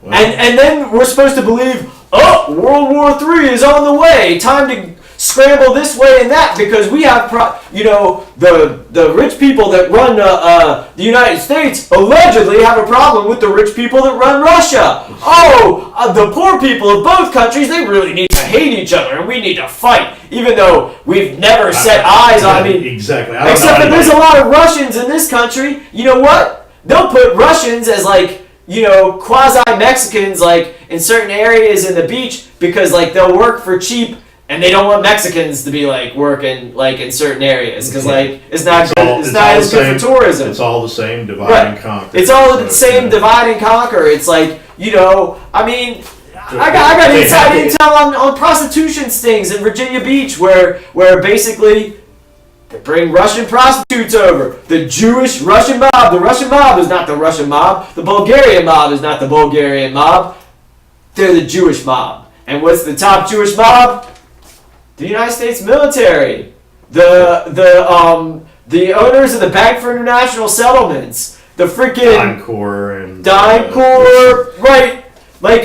Well, and then we're supposed to believe, World War III is on the way. Time to scramble this way and that because we have, the rich people that run the United States allegedly have a problem with the rich people that run Russia. The poor people of both countries, they really need to hate each other and we need to fight, even though we've never set eyes on it. Exactly. Except that there's a lot of Russians in this country. You know what? They'll put Russians as quasi-Mexicans in certain areas in the beach because they'll work for cheap. And they don't want Mexicans to be working in certain areas because it's not as good for tourism. It's all the same divide and conquer. It's all the same divide and conquer. It's I got inside intel on prostitution stings in Virginia Beach where basically they bring Russian prostitutes over. The Jewish Russian mob. The Russian mob is not the Russian mob. The Bulgarian mob is not the Bulgarian mob. They're the Jewish mob. And what's the top Jewish mob? The United States military, the owners of the Bank for International Settlements, the freaking DimeCorp, right?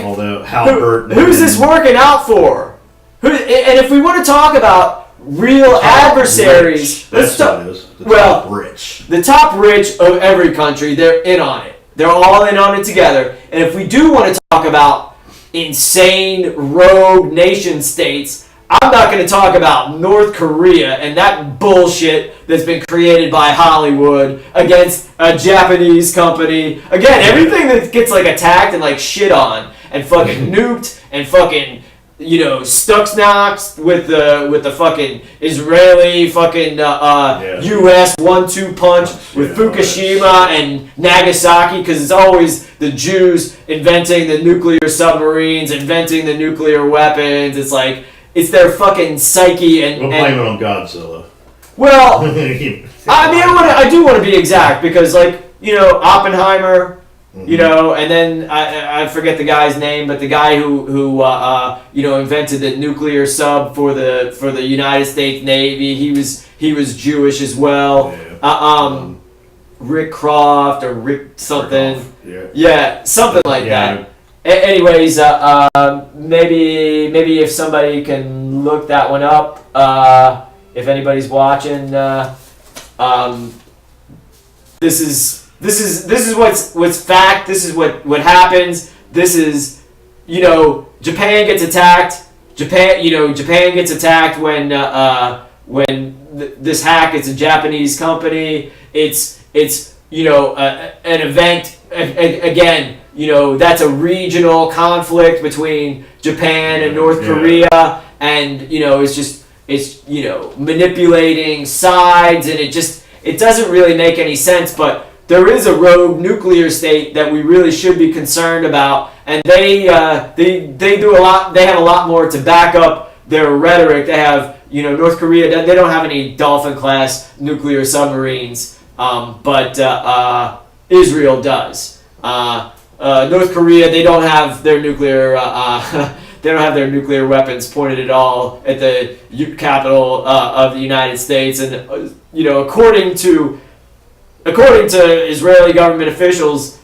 All the Halbert. Who's this working out for? And if we want to talk about real adversaries, let's talk. The top rich of every country, they're in on it. They're all in on it together. And if we do want to talk about insane rogue nation states, I'm not going to talk about North Korea and that bullshit that's been created by Hollywood against a Japanese company. Again, everything that gets attacked and shit on and fucking nuked and fucking Stuxnox with the fucking Israeli fucking U.S. 1-2 punch with Fukushima and Nagasaki because it's always the Jews inventing the nuclear submarines, inventing the nuclear weapons. It's their fucking psyche and... We'll blame it on Godzilla. Well, I do want to be exact because, Oppenheimer, You know, and then I forget the guy's name, but the guy who invented the nuclear sub for the United States Navy, he was Jewish as well. Yeah. Rick Croft or Rick something. Yeah. Something like that. Anyways, maybe if somebody can look that one up, if anybody's watching, this is what's fact. This is what happens. This is, Japan gets attacked. Japan gets attacked when this hack. It's a Japanese company. It's an event again. That's a regional conflict between Japan and North Korea, and it's manipulating sides, and it doesn't really make any sense. But there is a rogue nuclear state that we really should be concerned about, and they do a lot. They have a lot more to back up their rhetoric. They have North Korea. They don't have any Dolphin class nuclear submarines, but Israel does. North Korea, they don't have their nuclear. They don't have their nuclear weapons pointed at all at the capital of the United States, and according to Israeli government officials,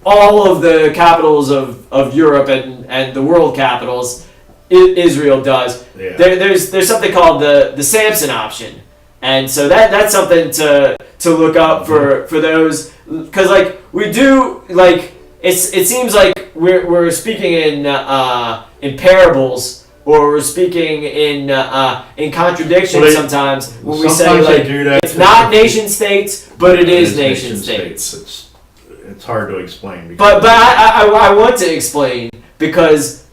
all of the capitals of Europe and the world capitals, Israel does. Yeah. There's something called the Samson option, and so that's something to look up for those, because we do it seems like we're speaking in parables, or we're speaking in contradiction sometimes when we say it's not nation states, but it is nation states. It's hard to explain. But I want to explain because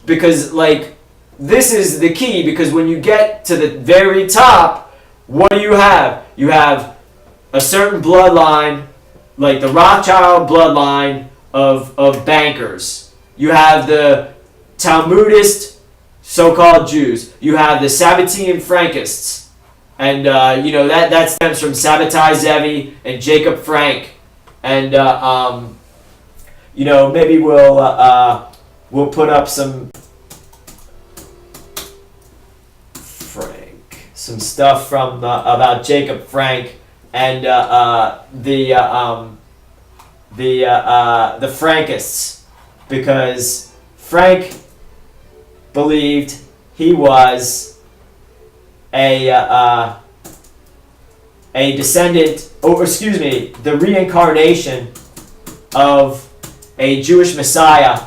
this is the key, because when you get to the very top, what do you have? You have a certain bloodline, like the Rothschild bloodline of bankers. You have the Talmudist so-called Jews. You have the Sabbatean Frankists, and that stems from Sabbatai Zevi and Jacob Frank, and maybe we'll put up some stuff from about Jacob Frank and the Frankists, because Frank believed he was a descendant, the reincarnation of a Jewish Messiah,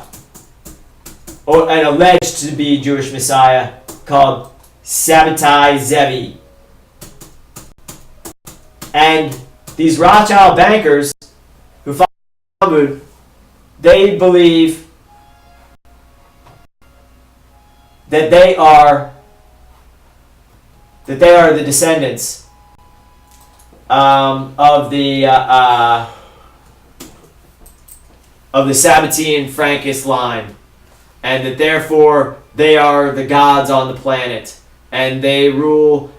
or an alleged to be Jewish Messiah, called Sabbatai Zevi. And these Rothschild bankers who follow Talmud, they believe that they are the descendants of the Sabbatean Frankist line, and that therefore they are the gods on the planet, and they rule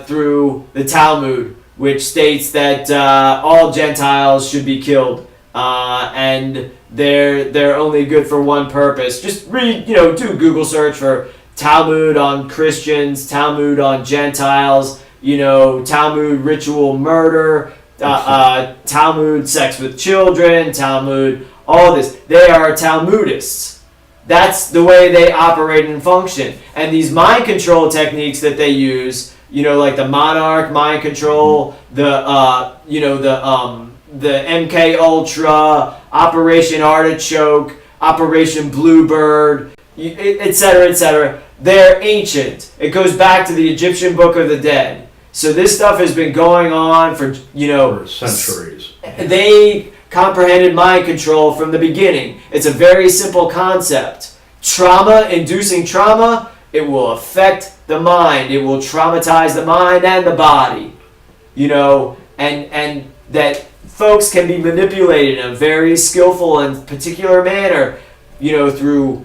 through the Talmud, which states that all Gentiles should be killed, and they're only good for one purpose. Just read, do a Google search for Talmud on Christians, Talmud on Gentiles, Talmud ritual murder, Talmud sex with children, Talmud all this. They are Talmudists. That's the way they operate and function. And these mind control techniques that they use, like the monarch mind control, the MK Ultra, Operation Artichoke, Operation Bluebird, etc., they're ancient. It goes back to the Egyptian Book of the Dead. So this stuff has been going on for centuries. They comprehended mind control from the beginning. It's a very simple concept. Inducing trauma, it will affect the mind. It will traumatize the mind and the body. And that folks can be manipulated in a very skillful and particular manner, through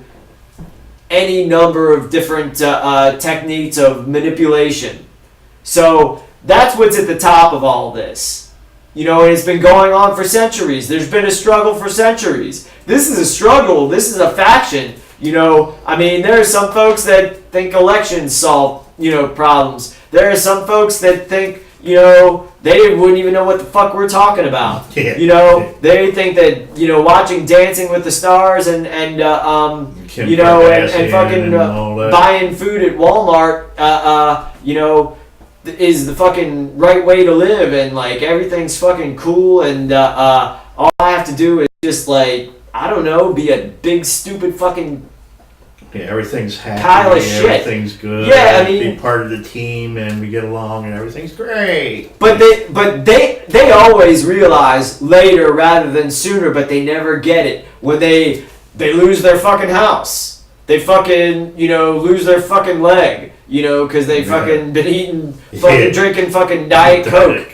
any number of different techniques of manipulation. So that's what's at the top of all this. And it's been going on for centuries. There's been a struggle for centuries. This is a struggle. This is a faction. There are some folks that think elections solve, problems. There are some folks that think, they wouldn't even know what the fuck we're talking about. Yeah. They think that, watching Dancing with the Stars and Kim and fucking buying food at Walmart, is the fucking right way to live, and like everything's fucking cool, and all I have to do is just like, I don't know, be a big stupid fucking everything's happy, pile of shit. Everything's good. Yeah, be part of the team, and we get along, and everything's great. But they always realize later rather than sooner, but they never get it when they lose their fucking house. They fucking lose their fucking leg. Because they fucking been eating, fucking drinking fucking Diet Coke.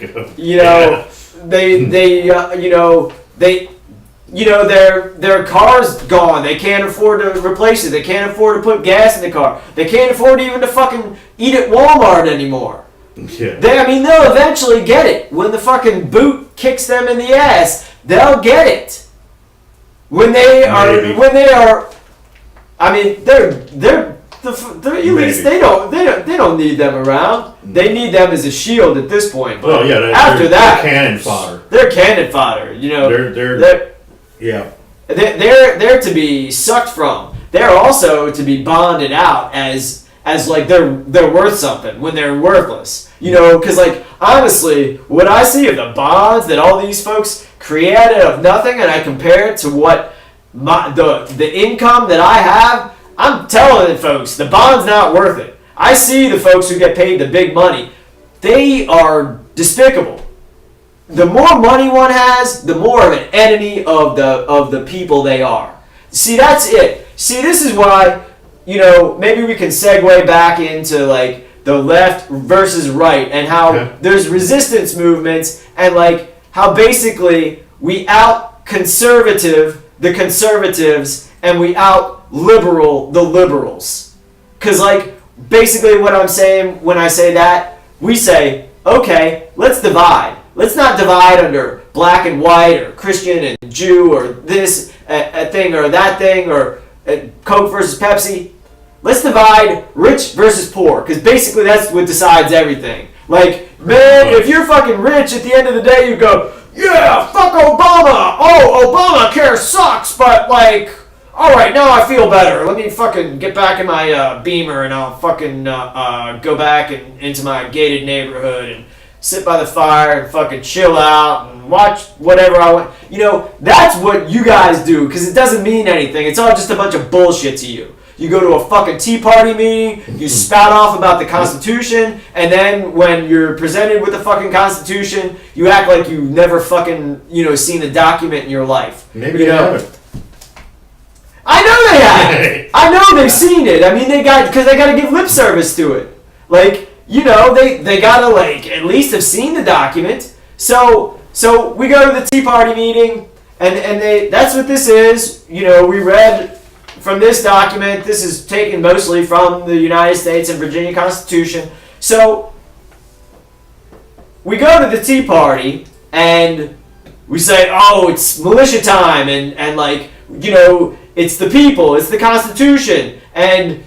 Their car's gone. They can't afford to replace it. They can't afford to put gas in the car. They can't afford even to fucking eat at Walmart anymore. Yeah. They'll eventually get it. When the fucking boot kicks them in the ass, they'll get it. They're at least they don't need them around. They need them as a shield at this point. But after that, they're cannon fodder. They're cannon fodder. They're to be sucked from. They're also to be bonded out as like they're worth something when they're worthless. Because like honestly, what I see of the bonds that all these folks create out of nothing, and I compare it to what the income that I have. I'm telling it, folks, the bond's not worth it. I see the folks who get paid the big money. They are despicable. The more money one has, the more of an enemy of the people they are. See, that's it. See, this is why, maybe we can segue back into like the left versus right, and how there's resistance movements, and like how basically we out conservative the conservatives and we out liberal the liberals. Because like basically what I'm saying when I say that, we say, okay, let's divide. Let's not divide under black and white or Christian and Jew or this a thing or that thing or Coke versus Pepsi. Let's divide rich versus poor, because basically that's what decides everything. Like, man, if you're fucking rich, at the end of the day you go, yeah, fuck Obama. Oh, Obamacare sucks, but like, alright, now I feel better. Let me fucking get back in my Beamer, and I'll fucking go back into my gated neighborhood and sit by the fire and fucking chill out and watch whatever I want. That's what you guys do, because it doesn't mean anything. It's all just a bunch of bullshit to you. You go to a fucking Tea Party meeting, you spout off about the Constitution, and then when you're presented with the fucking Constitution, you act like you've never fucking, seen a document in your life. Maybe you haven't. I know they have. I know they've seen it. Because they got to give lip service to it. Like, they got to like at least have seen the document. So we go to the Tea Party meeting, and that's what this is. We read from this document. This is taken mostly from the United States and Virginia Constitution. So we go to the Tea Party, and we say, oh, it's militia time, and like, it's the people, it's the Constitution, and,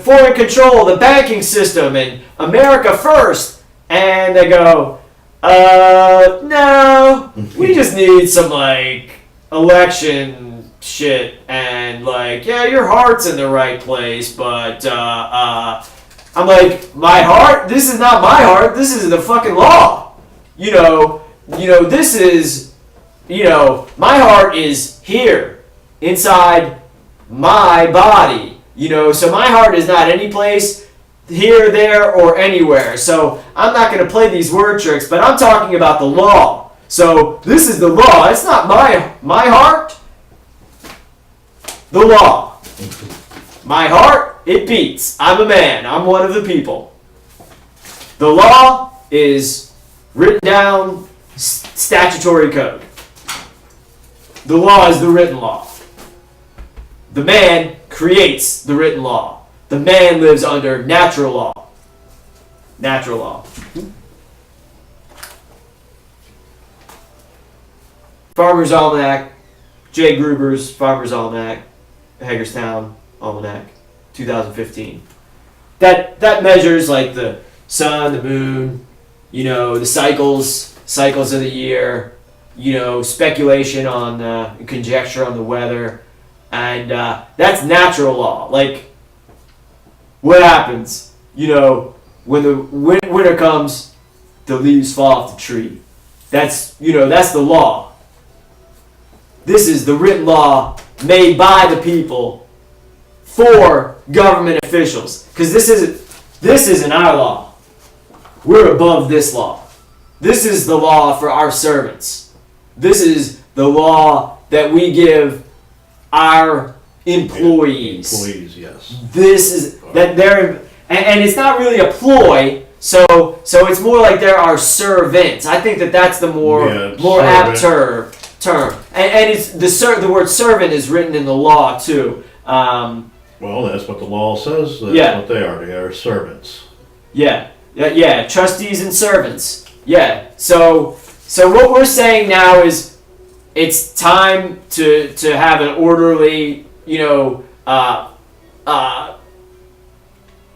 foreign control, the banking system, and America first. And they go, no, we just need some, like, election shit, and, like, yeah, your heart's in the right place, but, I'm like, my heart? This is not my heart, this is the fucking law. This is, my heart is here, inside my body, so my heart is not any place here, there, or anywhere. So I'm not going to play these word tricks, but I'm talking about the law. So this is the law. It's not my heart. The law. My heart, it beats. I'm a man. I'm one of the people. The law is written down statutory code. The law is the written law. The man creates the written law. The man lives under natural law. Natural law. Farmer's Almanac, Jay Gruber's Farmer's Almanac, Hagerstown Almanac, 2015. That measures like the sun, the moon, the cycles of the year, speculation on conjecture on the weather, and that's natural law. Like, what happens? When the winter comes, the leaves fall off the tree. That's the law. This is the written law made by the people for government officials. Because this isn't our law. We're above this law. This is the law for our servants. This is the law that we give our employees. Employees, yes. This is that they're, and it's not really a ploy. So it's more like they're our servants. I think that's the more apt term. And it's the word servant is written in the law too. Well, that's what the law says. That's what they are. They are servants. Yeah. Trustees and servants. Yeah. So what we're saying now is it's time to have an orderly,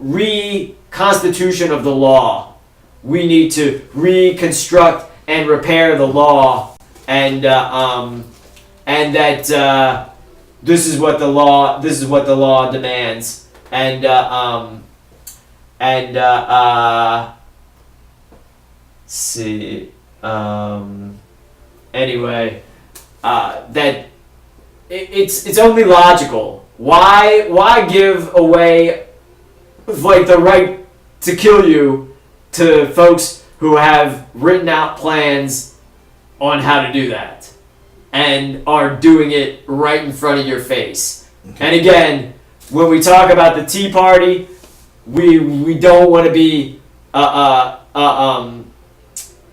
reconstitution of the law. We need to reconstruct and repair the law, and that this is what the law demands, anyway, that it's only logical. Why give away like the right to kill you to folks who have written out plans on how to do that and are doing it right in front of your face? Okay. And again, when we talk about the Tea Party, we don't want to be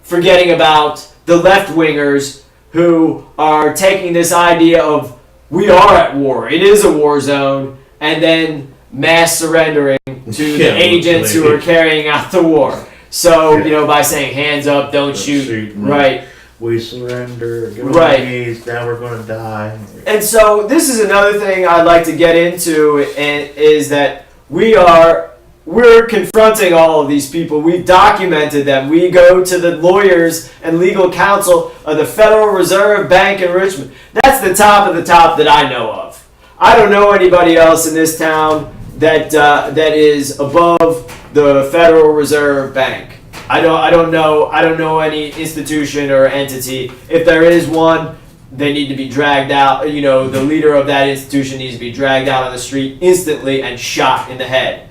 forgetting about the left-wingers who are taking this idea of we are at war, it is a war zone, and then mass surrendering to the agents who are carrying out the war. So, by saying hands up, don't shoot, right? We surrender, get on our knees, now we're going to die. And so this is another thing I'd like to get into, and is that we're confronting all of these people. We've documented them. We go to the lawyers and legal counsel of the Federal Reserve Bank in Richmond. That's the top of the top that I know of. I don't know anybody else in this town that is above the Federal Reserve Bank. I don't know any institution or entity. If there is one, they need to be dragged out. The leader of that institution needs to be dragged out on the street instantly and shot in the head.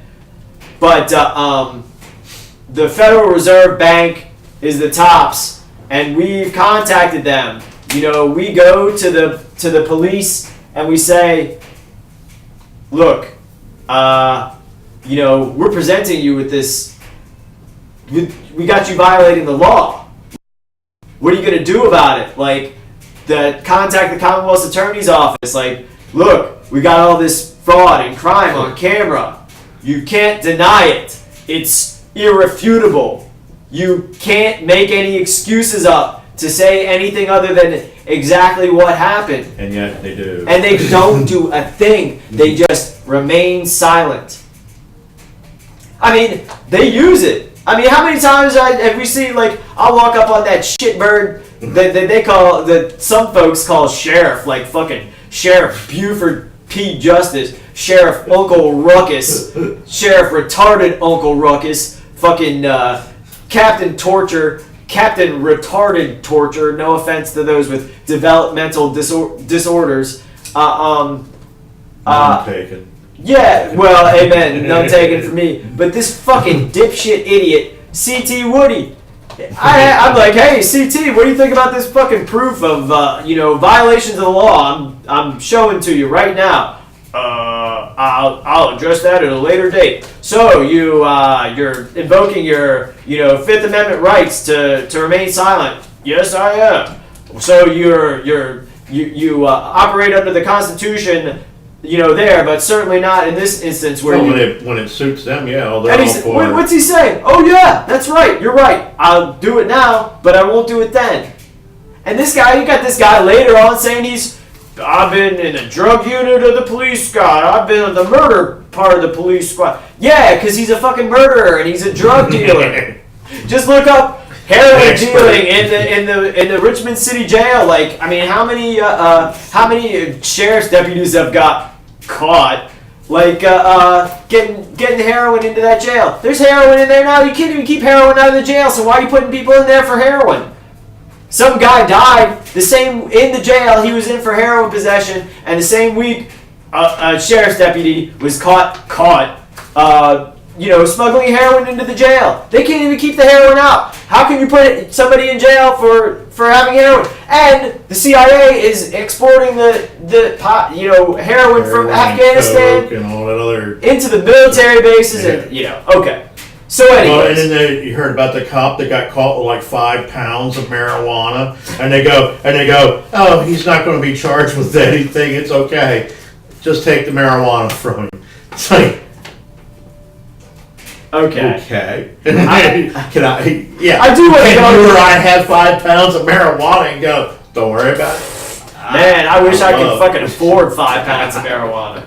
But the Federal Reserve Bank is the tops, and we've contacted them. We go to the police and we say, look, we're presenting you with this. We got you violating the law. What are you going to do about it? Like, contact the Commonwealth's Attorney's Office. Like, look, we got all this fraud and crime on camera. You can't deny it. It's irrefutable. You can't make any excuses up to say anything other than exactly what happened. And yet they do. And they don't do a thing. They just remain silent. I mean, they use it. I mean, how many times have we seen, like, I'll walk up on that shitbird that they call, that some folks call sheriff, like fucking Sheriff Buford P. Justice, Sheriff Uncle Ruckus, Sheriff Retarded Uncle Ruckus, fucking Captain Torture, Captain Retarded Torture, no offense to those with developmental disorders. None taken. Yeah, well, amen. None taken from me. But this fucking dipshit idiot, C.T. Woody, I'm like, hey, C.T., what do you think about this fucking proof of, violations of the law? I'm showing to you right now. I'll address that at a later date. So you're invoking your, Fifth Amendment rights to remain silent. Yes, I am. So you operate under the Constitution. There, but certainly not in this instance where when it suits them, they're all for it. What's he saying? Oh yeah, that's right. You're right. I'll do it now, but I won't do it then. And this guy, you got this guy later on saying I've been in the drug unit of the police squad. I've been in the murder part of the police squad. Yeah, because he's a fucking murderer and he's a drug dealer. Just look up heroin dealing in the Richmond City Jail. Like, I mean, how many sheriff's deputies have got caught? Like, getting heroin into that jail. There's heroin in there now. You can't even keep heroin out of the jail, so why are you putting people in there for heroin? Some guy died in the jail he was in for heroin possession, and the same week, a sheriff's deputy was caught, smuggling heroin into the jail. They can't even keep the heroin out. How can you put somebody in jail for having heroin? And the CIA is exporting the heroin from Afghanistan and all that other into the military bases, and okay. So anyways. And then you heard about the cop that got caught with like 5 pounds of marijuana, and they go, oh, he's not going to be charged with anything. It's okay. Just take the marijuana from him. It's like, okay. Can I? Yeah. I do want to go. Can you or I have 5 pounds of marijuana and go? Don't worry about it. Man, I wish I could fucking afford 5 pounds of marijuana.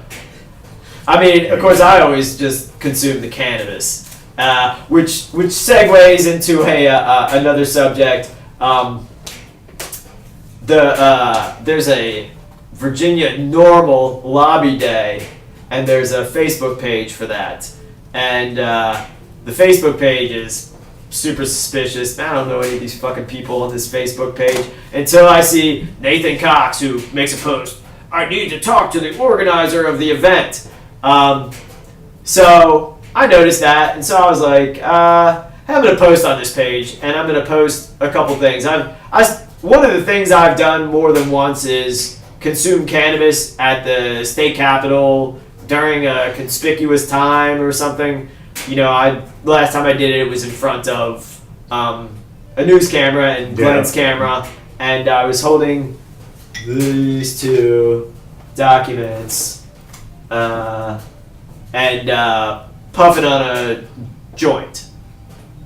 I mean, of course, I always just consume the cannabis. Which segues into another subject. There's a Virginia Normal Lobby Day, and there's a Facebook page for that. And the Facebook page is super suspicious. I don't know any of these fucking people on this Facebook page until I see Nathan Cox, who makes a post. I need to talk to the organizer of the event. So I noticed that, and so I was like, I'm going to post on this page, and I'm going to post a couple things. One of the things I've done more than once is consume cannabis at the state capitol during a conspicuous time or something. Last time I did it, it was in front of a news camera and Glenn's camera, and I was holding these two documents and puffing on a joint,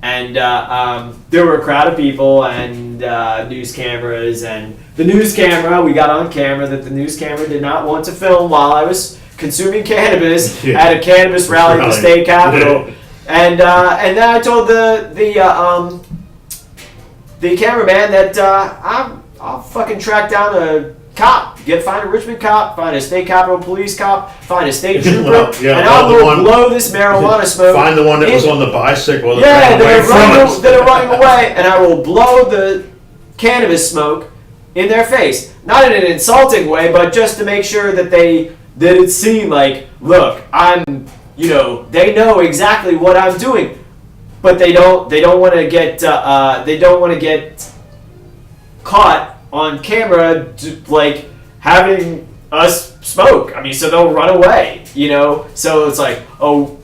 and there were a crowd of people and news cameras, and the news camera, we got on camera that the news camera did not want to film while I was consuming cannabis at a cannabis rally at the state capitol, and then I told the cameraman that I'll fucking track down a cop, find a Richmond cop, find a state capitol police cop, find a state trooper, and I'll go blow this marijuana smoke. Find the one that was on the bicycle. That are running away, and I will blow the cannabis smoke in their face. Not in an insulting way, but just to make sure that it seemed like, look, they know exactly what I'm doing, but they don't want to get caught on camera, like having us smoke. I mean, so they'll run away, So it's like, oh,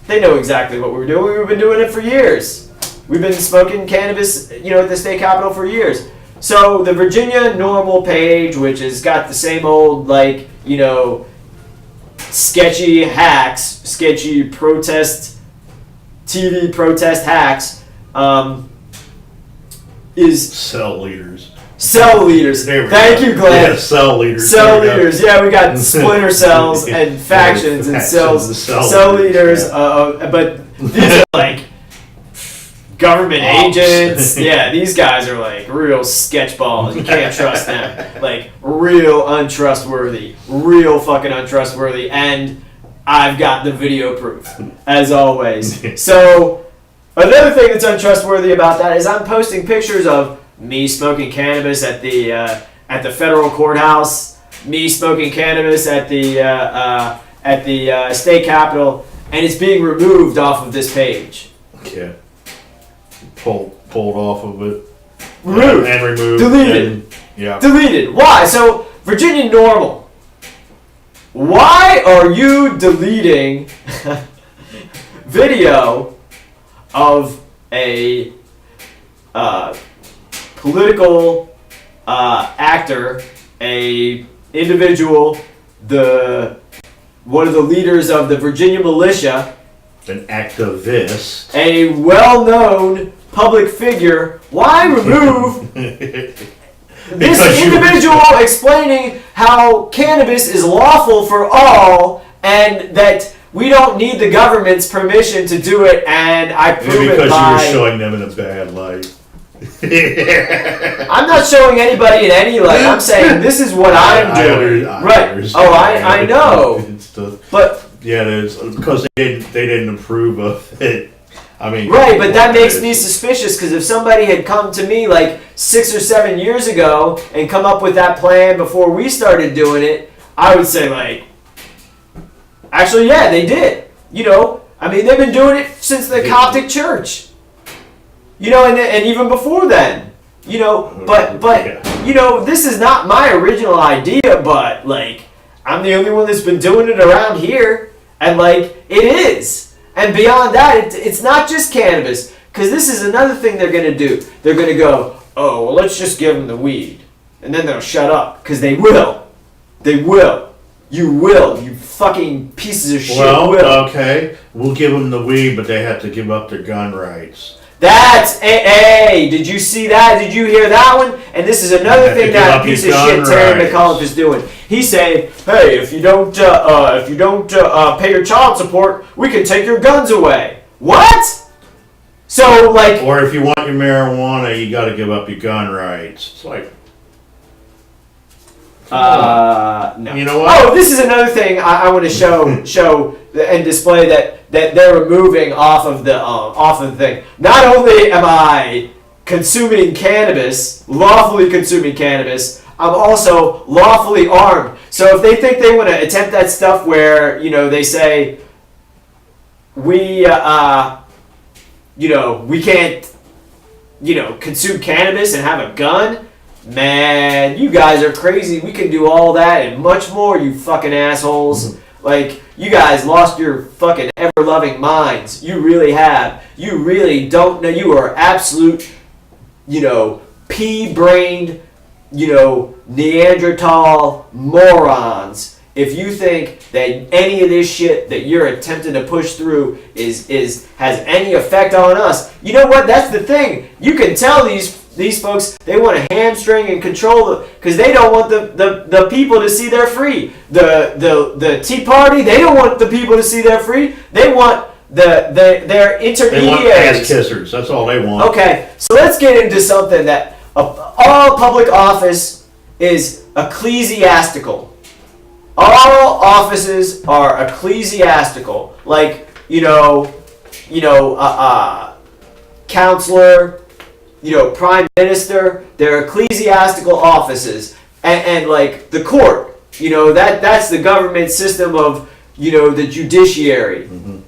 they know exactly what we're doing. We've been doing it for years. We've been smoking cannabis, at the state capitol for years. So the Virginia Normal page, which has got the same old, sketchy hacks, sketchy TV protest hacks, is cell leaders. Cell leaders. Thank you, Glenn. Yeah, cell leaders. Cell leaders. Yeah, we got splinter cells and factions and cells. Cell leaders. Yeah. But these are like government agents. Yeah, these guys are like real sketchballs. You can't trust them. Like real untrustworthy. Real fucking untrustworthy. And I've got the video proof, as always. So another thing that's untrustworthy about that is I'm posting pictures of me smoking cannabis at the federal courthouse, me smoking cannabis at the state capitol, and it's being removed off of this page. Yeah. Pulled off of it. Removed. And removed. Deleted. Yeah. Deleted. Why? So, Virginia Normal. Why are you deleting video of a political actor, a individual, one of the leaders of the Virginia militia, an activist, a well-known public figure? Why remove This individual explaining how cannabis is lawful for all and that we don't need the government's permission to do it, and I prove it by... Because you were showing them in a bad light. I'm not showing anybody in any light. I'm saying this is what I'm doing. Right. Oh, I know. But... Yeah, because they didn't approve of it. I mean, right, but that makes me suspicious because if somebody had come to me like 6 or 7 years ago and come up with that plan before we started doing it, I would say like, actually, yeah, they did. You know, I mean, they've been doing it since the Coptic Church. You know, and even before then. You know, but you know, this is not my original idea, but like, I'm the only one that's been doing it around here, and like, it is. And beyond that, it's not just cannabis, because this is another thing they're going to do. They're going to go, oh, well, let's just give them the weed. And then they'll shut up, because they will. They will. You will. You fucking pieces of shit will. Okay, we'll give them the weed, but they have to give up their gun rights. That's, hey, did you see that? Did you hear that one? And this is another thing that piece of shit Terry McAuliffe is doing. He's saying, hey, if you don't pay your child support, we can take your guns away. What? So, like... Or if you want your marijuana, you got to give up your gun rights. It's like... No. You know what? Oh, this is another thing I want to show and display that they're removing off of the thing. Not only am I consuming cannabis, lawfully consuming cannabis, I'm also lawfully armed. So if they think they want to attempt that stuff where, you know, they say we can't, you know, consume cannabis and have a gun. Man, you guys are crazy. We can do all that and much more, you fucking assholes. Like, you guys lost your fucking ever-loving minds. You really have. You really don't know. You are absolute, you know, pea-brained, you know, Neanderthal morons. If you think that any of this shit that you're attempting to push through has any effect on us, you know what? That's the thing. You can tell these folks, they want to hamstring and control because they don't want the people to see they're free. The Tea Party, they don't want the people to see they're free. They want their intermediaries. They want ass kissers. That's all they want. Okay, so let's get into something that all public office is ecclesiastical. All offices are ecclesiastical. Like, counselor, prime minister, they're ecclesiastical offices. And like the court, that's the government system of, the judiciary. Mm-hmm.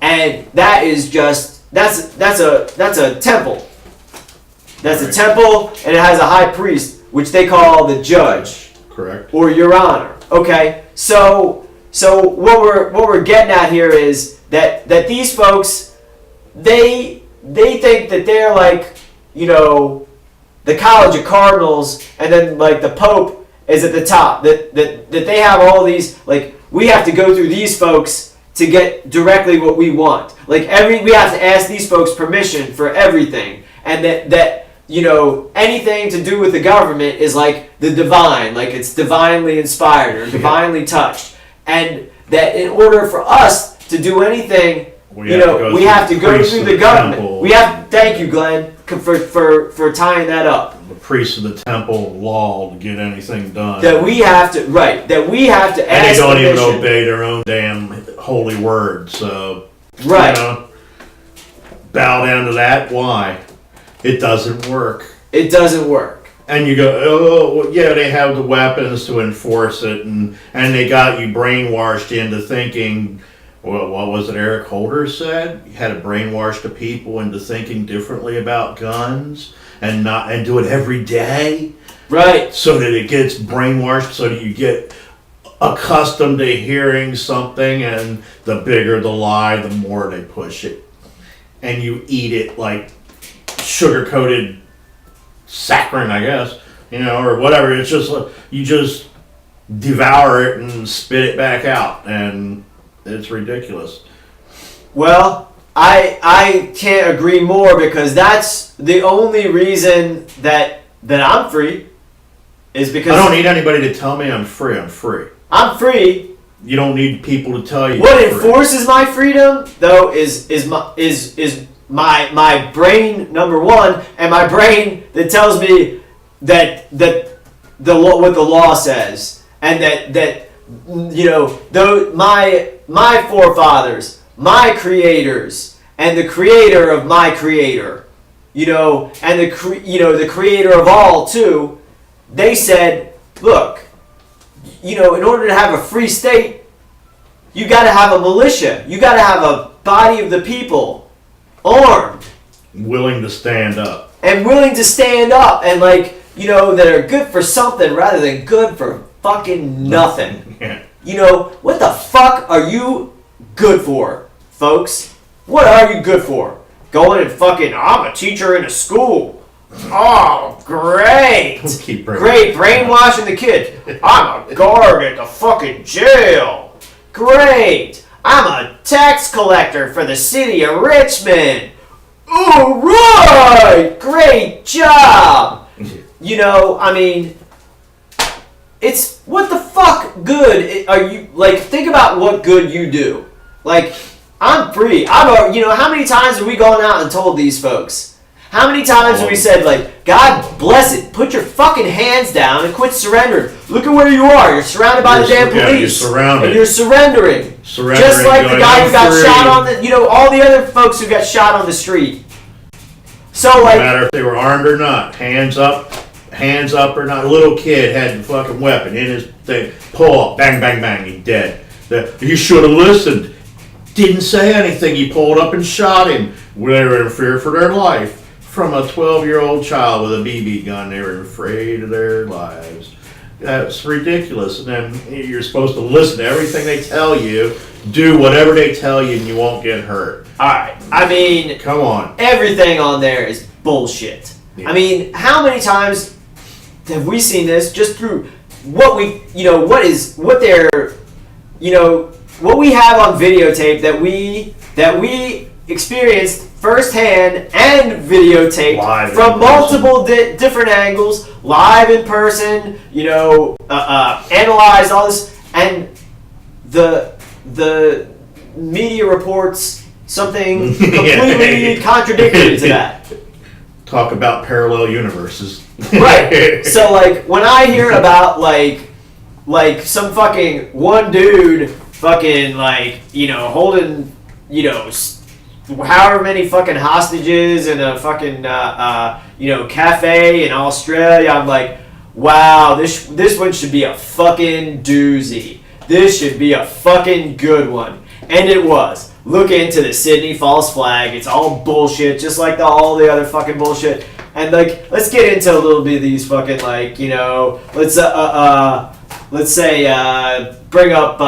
And that is just, that's a temple. That's a temple, and it has a high priest, which they call the judge. Correct. Or your honor. Okay. So what we're getting at here is that these folks, they think that they're like, the College of Cardinals, and then like the Pope is at the top. That they have all these, like, we have to go through these folks to get directly what we want. Like we have to ask these folks permission for everything, and that anything to do with the government is like the divine, like it's divinely inspired or divinely touched, and that in order for us to do anything, we have to go through the government. Thank you, Glenn, for tying that up. The priests of the temple law to get anything done. That we have to ask permission. And they don't even obey their own damn holy word. So bow down to that. Why? It doesn't work. It doesn't work. And you go, oh, well, yeah, they have the weapons to enforce it, and they got you brainwashed into thinking, well, what was it Eric Holder said? You had to brainwash the people into thinking differently about guns and do it every day. Right. So that it gets brainwashed, so that you get accustomed to hearing something, and the bigger the lie, the more they push it. And you eat it like sugar-coated saccharin, I guess, or whatever. It's just, you just devour it and spit it back out, and it's ridiculous. Well, I can't agree more, because that's the only reason that that I'm free is because I don't need anybody to tell me I'm free. I'm free. I'm free. You don't need people to tell you. What you're free. enforces my freedom, though, is my brain, number one, and my brain that tells me that what the law says, and that though my forefathers, my creators, and the creator of my creator, and the creator of all too, they said, look, in order to have a free state, you got to have a militia. You got to have a body of the people, armed, willing to stand up, and willing to stand up, and that are good for something rather than good for fucking nothing. Yeah. What the fuck are you good for, folks? What are you good for? Going and fucking, I'm a teacher in a school. Oh, great. Great, brainwashing the kid. I'm a guard at the fucking jail. Great. I'm a tax collector for the city of Richmond. All right. Great job. It's what the fuck good are you, think about what good you do. I'm free. How many times have we gone out and told these folks? How many times have we said, God bless it, put your fucking hands down and quit surrendering. Look at where you are. You're surrounded by the damn police. You're surrounded. And you're surrendering. Just like the guy who got shot on all the other folks who got shot on the street. So, no matter if they were armed or not, hands up or not. A little kid had the fucking weapon in his thing. Pull up, bang, bang, bang, he's dead. You should have listened. Didn't say anything. He pulled up and shot him. They were in fear for their life. From a 12-year-old child with a BB gun, they were afraid of their lives. That's ridiculous. And then you're supposed to listen to everything they tell you, do whatever they tell you, and you won't get hurt. All right. Come on. Everything on there is bullshit. Yeah. How many times have we seen this just through what we, what we have on videotape that we experienced firsthand and videotaped live from multiple different angles, live in person, analyzed all this, and the media reports something completely contradictory to that. Talk about parallel universes. Right. So when I hear about some fucking one dude fucking holding however many fucking hostages in a fucking cafe in Australia, I'm like, wow, this one should be a fucking doozy. This should be a fucking good one. And it was. Look into the Sydney false flag. It's all bullshit, just like all the other fucking bullshit. And let's get into a little bit of these fucking let's say bring up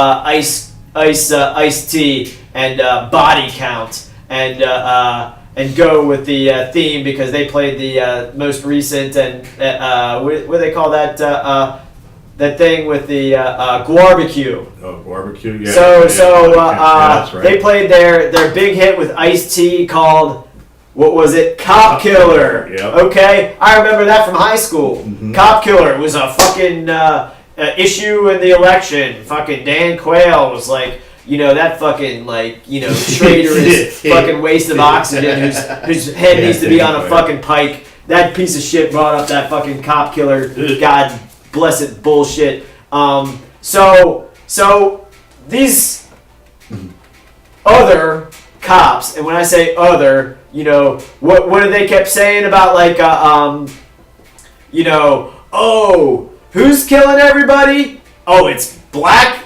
Ice-T and body count. And go with the theme because they played the most recent and what do they call that thing with the barbecue. Oh, barbecue, yeah. That's right. They played their big hit with Ice-T called, what was it? Cop Killer. Yep. Okay, I remember that from high school. Mm-hmm. Cop Killer was a fucking issue in the election. Fucking Dan Quayle was that fucking traitorous fucking waste of oxygen whose head needs to be on a fucking pike. That piece of shit brought up that fucking cop killer. God bless it, bullshit. So these other cops, and when I say other, what they kept saying about oh, who's killing everybody? Oh, it's black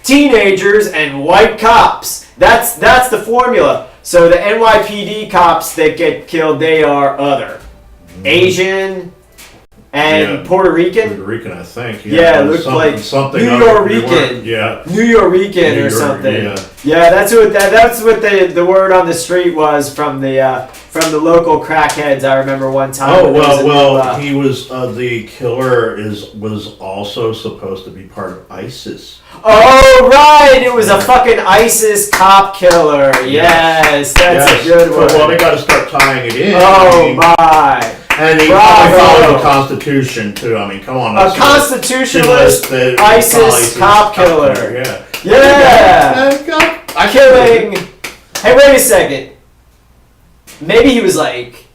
teenagers and white cops. That's the formula. So the NYPD cops that get killed, they are other. Asian and Puerto Rican. Puerto Rican, I think. Yeah, it looked like something New Yorican. Yeah. New Yorican or something. Yeah, that's what the word on the street was from the local crackheads. I remember one time. Oh well, he was the killer was also supposed to be part of ISIS. Oh right, it was a fucking ISIS cop killer. Yes, that's a good one. Well, they got to start tying it in. Oh my. And he probably followed the Constitution too. I mean, come on. A constitutionalist, ISIS cop killer. Yeah. Yeah. Killing. Hey, wait a second. Maybe he was like,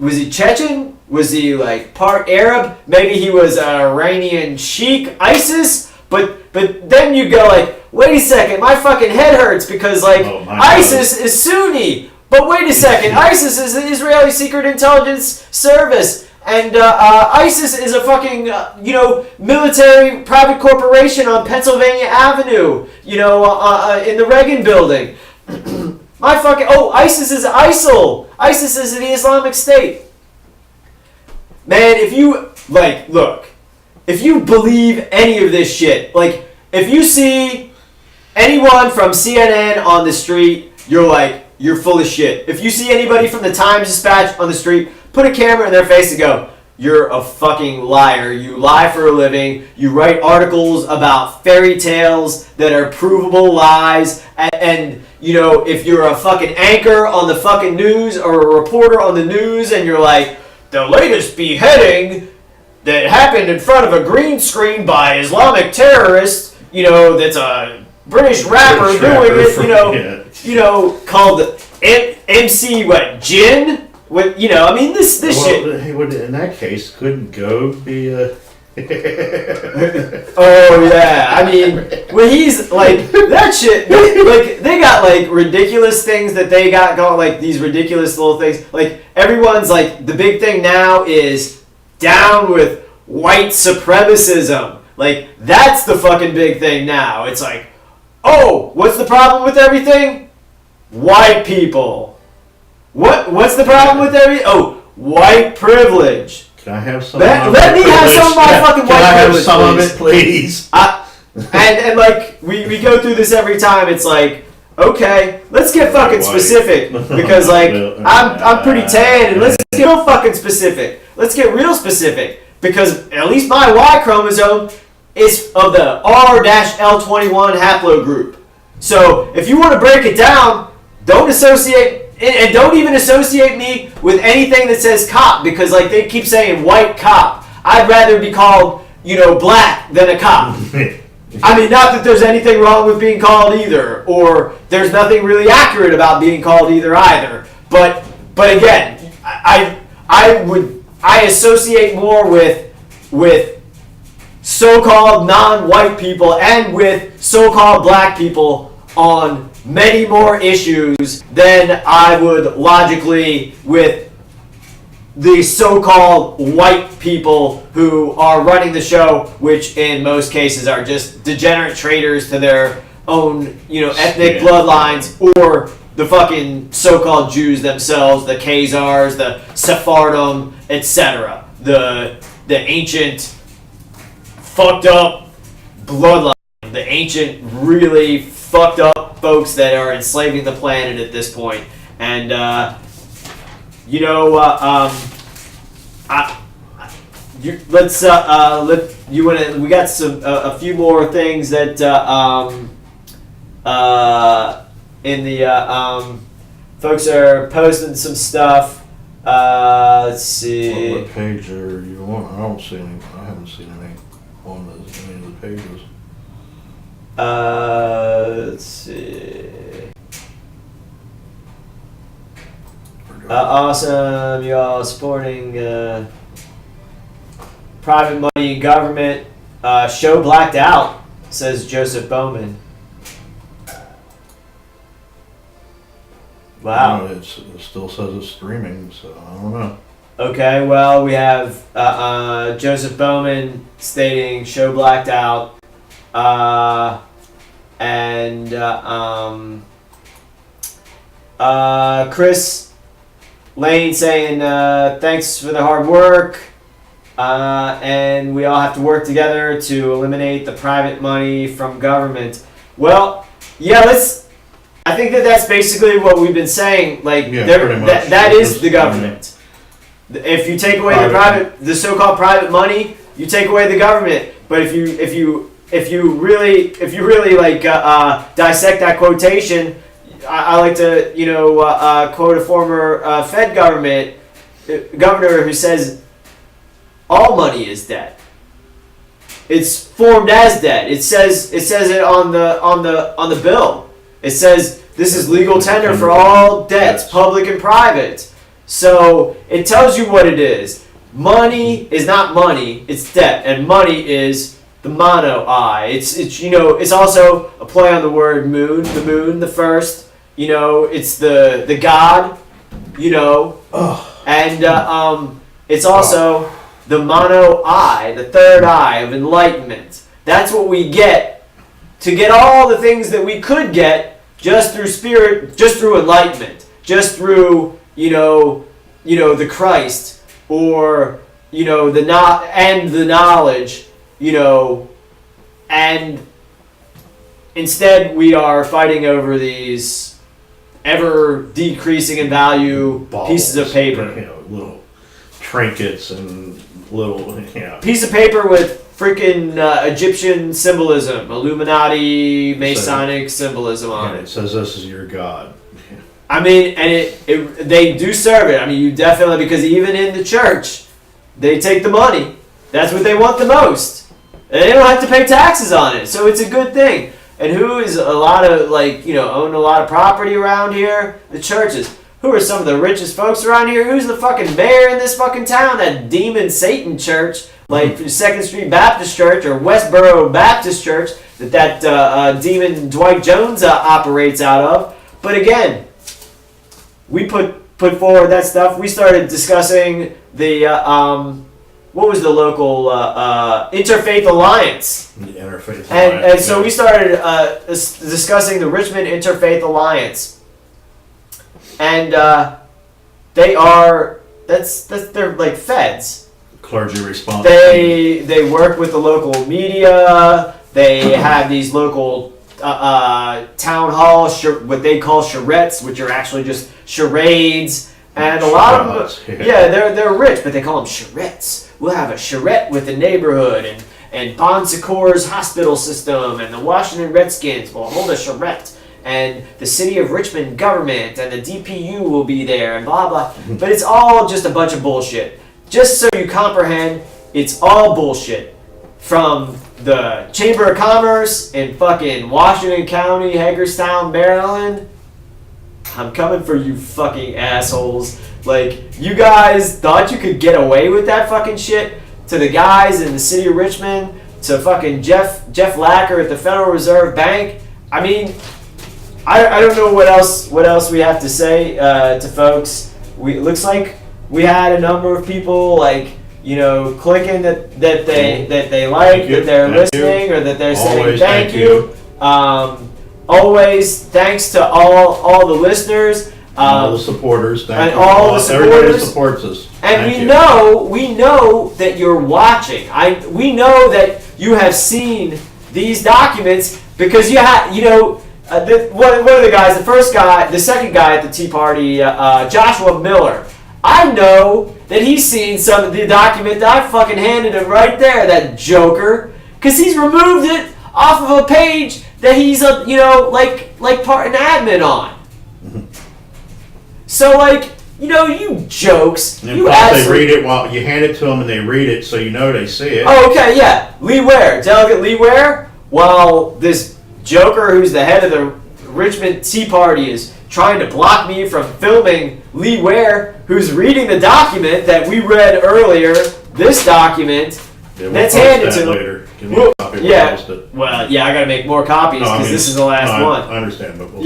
was he Chechen? Was he like part Arab? Maybe he was Iranian Sheikh ISIS? But then you go like, wait a second, my fucking head hurts because like ISIS is Sunni. But wait a second, ISIS is the Israeli Secret Intelligence Service. And ISIS is a fucking, military private corporation on Pennsylvania Avenue, in the Reagan building. ISIS is ISIL. ISIS is the Islamic State. Man, if you, look, if you believe any of this shit, like, if you see anyone from CNN on the street, you're like, you're full of shit. If you see anybody from the Times-Dispatch on the street, put a camera in their face and go, you're a fucking liar. You lie for a living. You write articles about fairy tales that are provable lies. And if you're a fucking anchor on the fucking news or a reporter on the news and you're like, the latest beheading that happened in front of a green screen by Islamic terrorists, that's a British rapper doing it, called MC Jin? This shit. He would, in that case, couldn't go be a... Oh, yeah. When he's, that shit, they got, ridiculous things that they got going, these ridiculous little things. Everyone's, the big thing now is down with white supremacism. That's the fucking big thing now. It's like, oh, what's the problem with everything? White people. What's the problem with everything? Oh, white privilege. Can I have some? Let me have some of my fucking white privilege, some of it, please? And we go through this every time. It's like, okay, let's get fucking specific because I'm pretty tan, and let's get real fucking specific. Let's get real specific because at least my Y chromosome is of the R-L21 haplogroup. So if you want to break it down, don't even associate me with anything that says cop because they keep saying white cop. I'd rather be called, black than a cop. Not that there's anything wrong with being called either, or there's nothing really accurate about being called either. But again, I associate more with so-called non-white people and with so-called black people on many more issues than I would logically with the so-called white people who are running the show, which in most cases are just degenerate traitors to their own, ethnic bloodlines, or the fucking so-called Jews themselves, the Khazars, the Sephardim, etc. The ancient fucked up bloodline, the ancient really fucked up folks that are enslaving the planet at this point. And we got some a few more things that in the folks are posting some stuff. Let's see. What page are you on? I don't see any. I haven't seen any on any of the pages. Let's see. Awesome, y'all supporting private money in government. Show blacked out, says Joseph Bowman. Wow. It still says it's streaming, so I don't know. Okay, well, we have Joseph Bowman stating show blacked out. Chris Lane saying thanks for the hard work, and we all have to work together to eliminate the private money from government. Well, yeah, I think that's basically what we've been saying. That is the government. If you take away the so-called private money, you take away the government. But if you really dissect that quotation, I like to quote a former Fed government governor who says all money is debt. It's formed as debt. It says it on the bill. It says this is legal tender for all debts, public and private. So it tells you what it is. Money is not money, it's debt, and money is the mono I. It's also a play on the word moon, the first. It's the god, and it's also the mono I, the third eye of enlightenment. That's what we get to get all the things that we could get just through spirit, just through enlightenment, just through the Christ, or the knowledge, and instead we are fighting over these ever decreasing in value pieces of paper, little trinkets and little piece of paper with freaking Egyptian symbolism, Illuminati, Masonic symbolism on it. It says this is your God. I mean, and they do serve it. I mean, you definitely, because even in the church, they take the money. That's what they want the most. And they don't have to pay taxes on it, so it's a good thing. And who is own a lot of property around here? The churches. Who are some of the richest folks around here? Who's the fucking mayor in this fucking town? That demon Satan church, like 2nd Street Baptist Church or Westboro Baptist Church, that demon Dwight Jones operates out of. But again, we put forward that stuff. We started discussing the what was the local Interfaith Alliance. The Interfaith Alliance. And so we started discussing the Richmond Interfaith Alliance. And they're like feds. Clergy responsible. They work with the local media. They have these local town halls, what they call charrettes, which are actually just charades. And a lot of them, they're rich, but they call them charrettes. We'll have a charrette with the neighborhood, and Bon Secours hospital system, and the Washington Redskins will hold a charrette, and the city of Richmond government, and the DPU will be there, and blah blah. But it's all just a bunch of bullshit. Just so you comprehend, it's all bullshit. From the Chamber of Commerce in fucking Washington County, Hagerstown, Maryland. I'm coming for you fucking assholes. Like, you guys thought you could get away with that fucking shit? To the guys in the city of Richmond, to fucking Jeff Lacker at the Federal Reserve Bank. I mean, I don't know what else we have to say to folks. It looks like we had a number of people clicking that they like, that they're listening, or that they're saying thank you. Always thanks to all the listeners, all the supporters, and all the supporters. Everybody supports us. And we know that you're watching. We know that you have seen these documents because one of the guys, the second guy at the Tea Party, Joshua Miller. I know that he's seen some of the document that I fucking handed him right there, that joker, because he's removed it off of a page that he's an admin on. So you jokes. And plus they read it while you hand it to them, and they read it, so they see it. Oh, okay, yeah. Lee Ware, Delegate Lee Ware, while this joker who's the head of the Richmond Tea Party is trying to block me from filming Lee Ware, who's reading the document that we read earlier, this document, that's handed to him. Later. Give me a copy. Well, I gotta make more copies because this is the last one. I understand, but we'll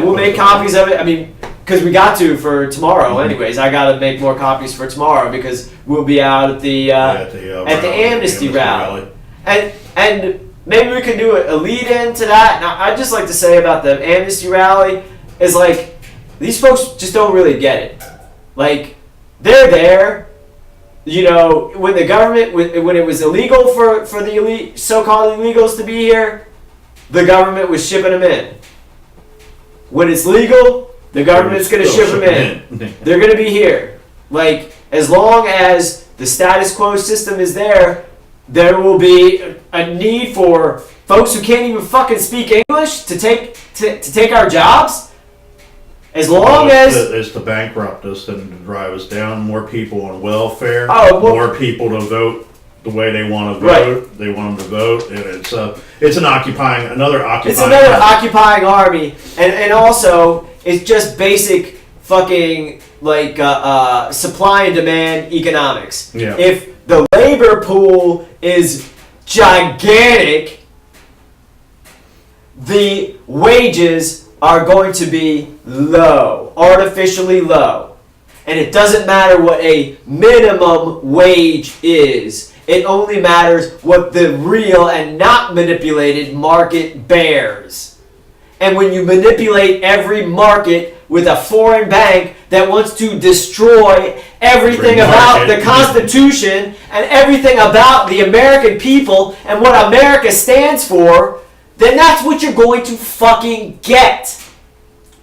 we'll make copies of it. I mean, because we got to for tomorrow. Anyways, I gotta make more copies for tomorrow because we'll be out at the Amnesty rally. And maybe we can do a lead in to that. Now, I'd just like to say about the Amnesty rally is these folks just don't really get it. They're there, when the government, when it was illegal for the so-called illegals to be here, the government was shipping them in. When it's legal, the government's going to ship them in. They're going to be here. As long as the status quo system is there will be a need for folks who can't even fucking speak English to take our jobs. As long as it's to bankrupt us and to drive us down. More people on welfare. Oh, well, more people to vote the way they want to Right. vote. They want them to vote, and it's another occupying. it's another occupying army, and also it's just basic fucking like supply and demand economics. Yeah. If the labor pool is gigantic, the wages are going to be low, artificially low. And it doesn't matter what a minimum wage is. It only matters what the real and not manipulated market bears. And when you manipulate every market with a foreign bank that wants to destroy everything about the Constitution and everything about the American people and what America stands for, then that's what you're going to fucking get.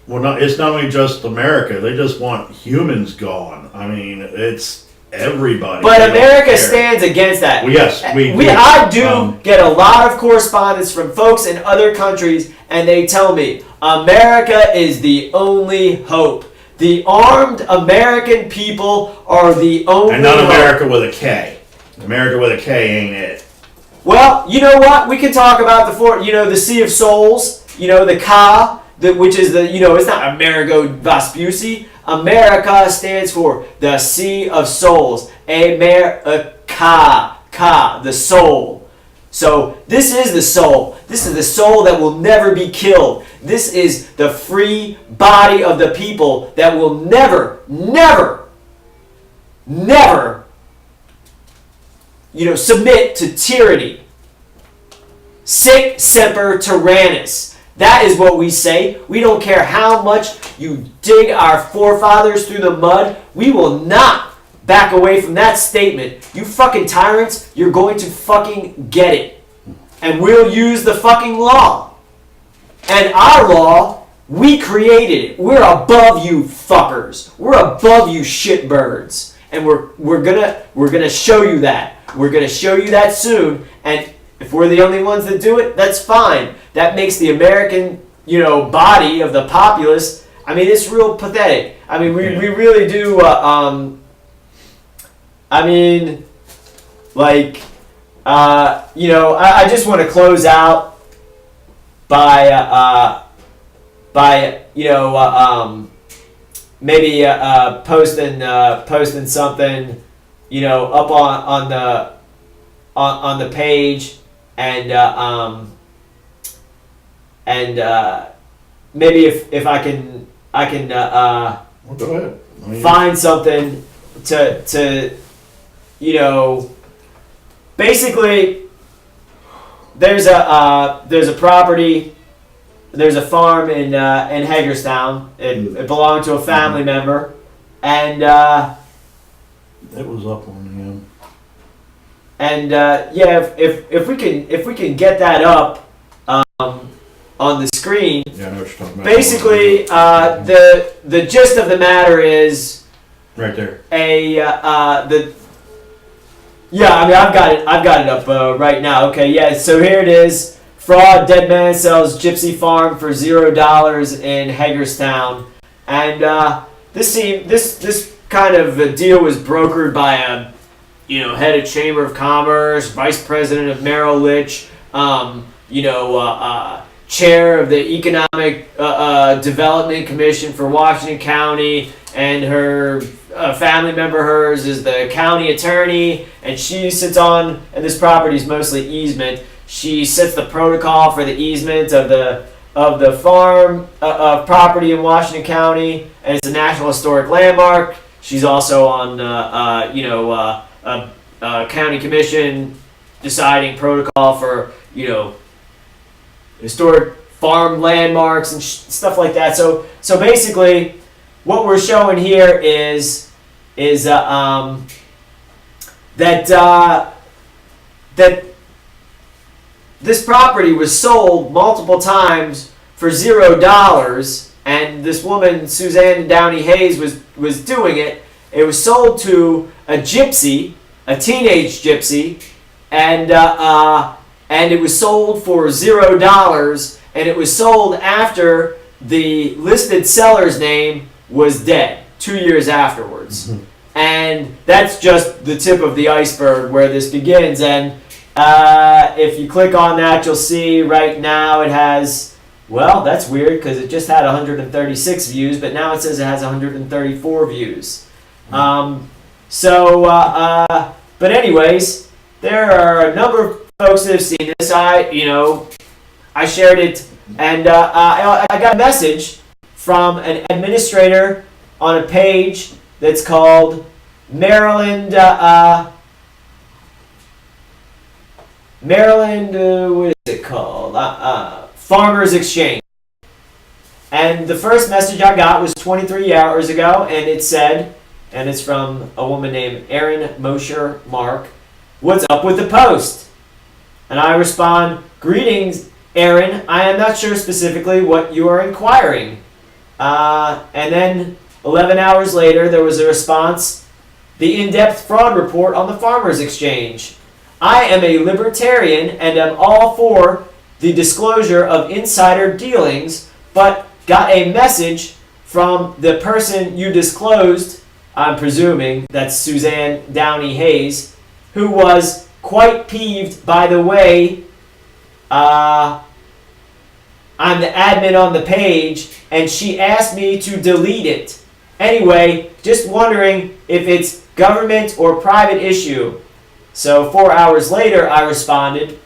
Well, it's not only just America. They just want humans gone. I mean, it's everybody. But They don't America care. stands against that. Well, yes, I do get a lot of correspondence from folks in other countries, and they tell me America is the only hope. The armed American people are the only And not hope. America with a K. America with a K ain't it. Well, you know what? We can talk about the Sea of Souls, the Ka, which is it's not Amerigo Vespucci. America stands for the Sea of Souls. America, Ka, the soul. So this is the soul. This is the soul that will never be killed. This is the free body of the people that will never, never, never, submit to tyranny. Sic semper tyrannis. That is what we say. We don't care how much you dig our forefathers through the mud. We will not back away from that statement. You fucking tyrants, you're going to fucking get it. And we'll use the fucking law. And our law, we created it. We're above you fuckers. We're above you shitbirds. And we're gonna show you that. We're gonna show you that soon. And if we're the only ones that do it, that's fine. That makes the American, body of the populace, I mean, it's real pathetic. I mean, we really do, I just want to close out by maybe posting something, up on the page, and maybe if I can Well, go ahead. find something to basically there's a property, there's a farm in Hagerstown. It belonged to a family member, and It was up on him. and if we can get that up on the screen. Yeah, I know what you're talking about. Basically, the gist of the matter is right there. I've got it up right now. Okay, yeah. So here it is. Fraud: dead man sells gypsy farm for $0 in Hagerstown, and this kind of a deal was brokered by a head of Chamber of Commerce, vice president of Merrill Lynch, chair of the Economic Development Commission for Washington County, and her family member, hers, is the county attorney, and she sits on, and this property is mostly easement, she sets the protocol for the easement of the farm property in Washington County, and it's a National Historic Landmark. She's also on county commission deciding protocol for historic farm landmarks and stuff like that. So basically, what we're showing here is that this property was sold multiple times for $0, and this woman Suzanne Downey Hayes was doing it. It was sold to a gypsy, a teenage gypsy, and it was sold for $0, and it was sold after the listed seller's name was dead 2 years afterwards. And that's just the tip of the iceberg where this begins. And if you click on that, you'll see right now it has, well, that's weird because it just had 136 views, but now it says it has 134 views. But anyways, there are a number of folks that have seen this. I shared it, and I got a message from an administrator on a page that's called Maryland, what is it called? Farmers Exchange. And the first message I got was 23 hours ago, and it said, and it's from a woman named Erin Mosher Mark, "What's up with the post?" And I respond, "Greetings, Erin. I am not sure specifically what you are inquiring." And then 11 hours later, there was a response, "The in-depth fraud report on the Farmers Exchange. I am a libertarian and am all for the disclosure of insider dealings, but got a message from the person you disclosed," I'm presuming that's Suzanne Downey Hayes, "who was quite peeved by the way I'm the admin on the page, and she asked me to delete it. Anyway, just wondering if it's government or private issue." So 4 hours later, I responded,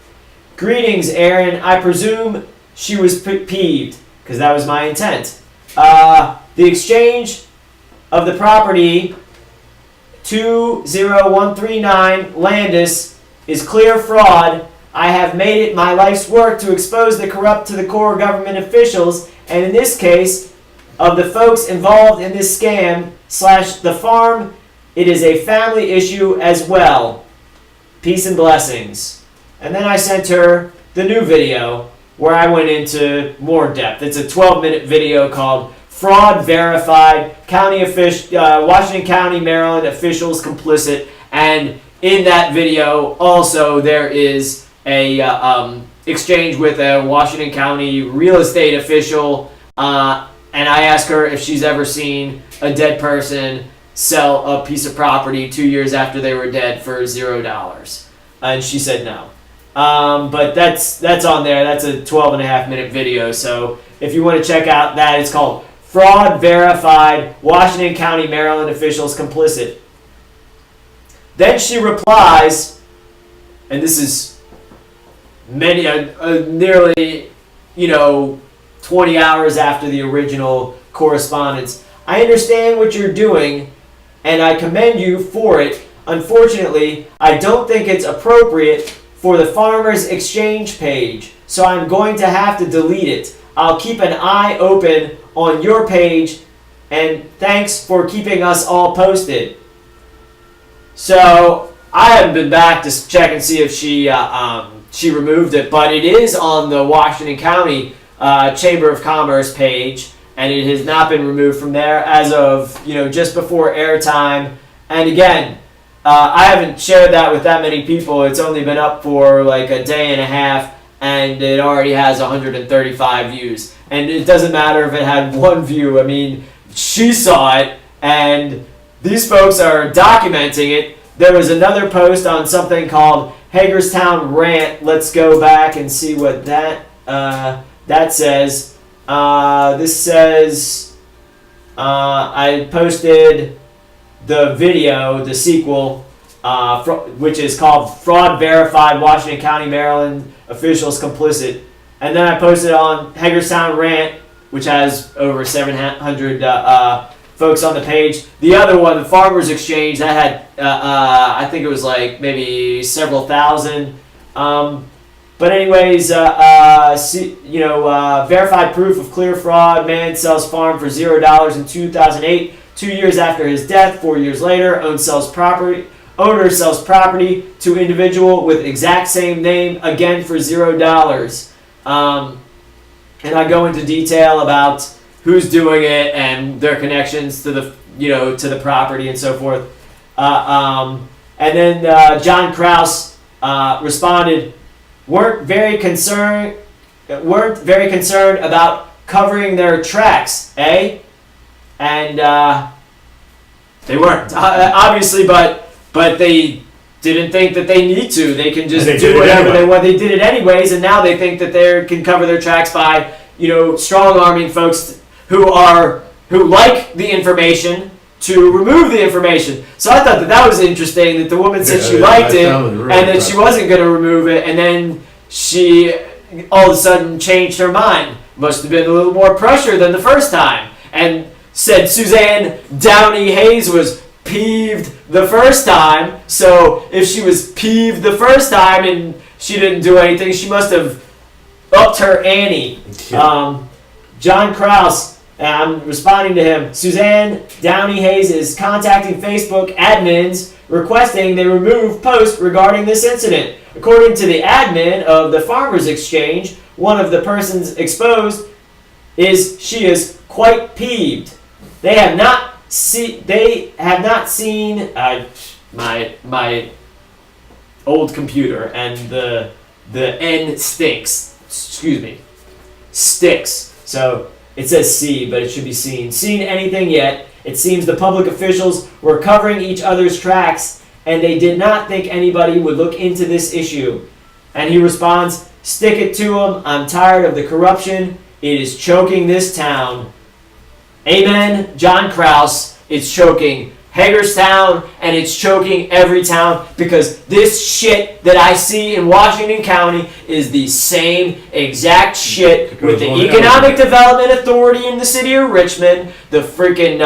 "Greetings, Erin. I presume she was peeved," because that was my intent. "The exchange of the property 20139 Landis is clear fraud. I have made it my life's work to expose the corrupt to the core government officials, and in this case, of the folks involved in this scam / the farm, it is a family issue as well. Peace and blessings." And then I sent her the new video where I went into more depth. It's a 12-minute video called "Fraud Verified, Washington County, Maryland Officials Complicit." And in that video also there is a exchange with a Washington County real estate official, and I asked her if she's ever seen a dead person sell a piece of property 2 years after they were dead for $0, and she said no. But that's on there. That's a 12.5-minute video. So if you want to check out that, it's called "Fraud Verified, Washington County, Maryland Officials Complicit." Then she replies, and this is nearly 20 hours after the original correspondence. "I understand what you're doing, and I commend you for it. Unfortunately, I don't think it's appropriate for the Farmers Exchange page, so I'm going to have to delete it. I'll keep an eye open on your page, and thanks for keeping us all posted." So I haven't been back to check and see if she removed it, but it is on the Washington County Chamber of Commerce page, and it has not been removed from there as of just before airtime. And again, I haven't shared that with that many people. It's only been up for like a day and a half, and it already has 135 views. And it doesn't matter if it had one view. I mean, she saw it, and these folks are documenting it. There was another post on something called Hagerstown Rant. Let's go back and see what that says. This says, I posted the video, the sequel, which is called "Fraud Verified, Washington County, Maryland Officials Complicit." And then I posted on Hagerstown Rant, which has over 700 folks on the page. The other one, the Farmers Exchange, that had, I think it was like maybe several thousand. But anyways, verified proof of clear fraud. Man sells farm for $0 in 2008. 2 years after his death, 4 years later, owner sells property to individual with exact same name, again for $0. And I go into detail about who's doing it and their connections to the to the property and so forth. And then John Kraus responded, weren't very concerned about covering their tracks, eh? And they weren't, obviously, but they didn't think that they need to. They can just do whatever they want. They did it anyways, and now they think that they can cover their tracks by, strong-arming folks who like the information to remove the information. So I thought that was interesting, that the woman said she liked it, and that she wasn't going to remove it, and then she all of a sudden changed her mind. Must have been a little more pressure than the first time. And said Suzanne Downey Hayes was peeved the first time. So if she was peeved the first time and she didn't do anything, she must have upped her ante. John Krause, I'm responding to him. Suzanne Downey Hayes is contacting Facebook admins requesting they remove posts regarding this incident. According to the admin of the Farmers Exchange, one of the persons exposed she is quite peeved. They have not seen my old computer, and the N stinks. Excuse me. Sticks. So it says see, but it should be seen anything yet. It seems the public officials were covering each other's tracks, and they did not think anybody would look into this issue. And he responds, stick it to them. I'm tired of the corruption. It is choking this town. Amen, John Krause. It's choking Hagerstown, and it's choking every town, because this shit that I see in Washington County is the same exact shit with the Economic Development Authority in the city of Richmond. The freaking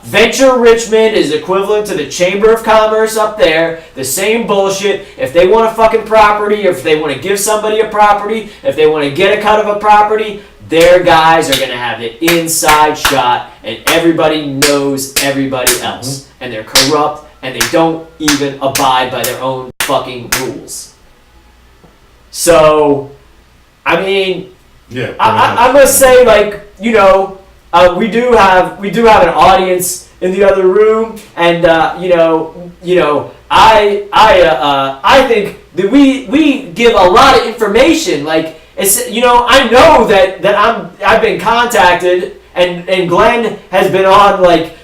Venture Richmond is equivalent to the Chamber of Commerce up there. The same bullshit. If they want a fucking property, or if they want to give somebody a property, if they want to get a cut of a property, their guys are going to have the inside shot, and everybody knows everybody else. And they're corrupt, and they don't even abide by their own fucking rules. So, I mean, yeah, I must say, we do have an audience in the other room, and I think that we give a lot of information. I know that I've been contacted, and Glenn has been on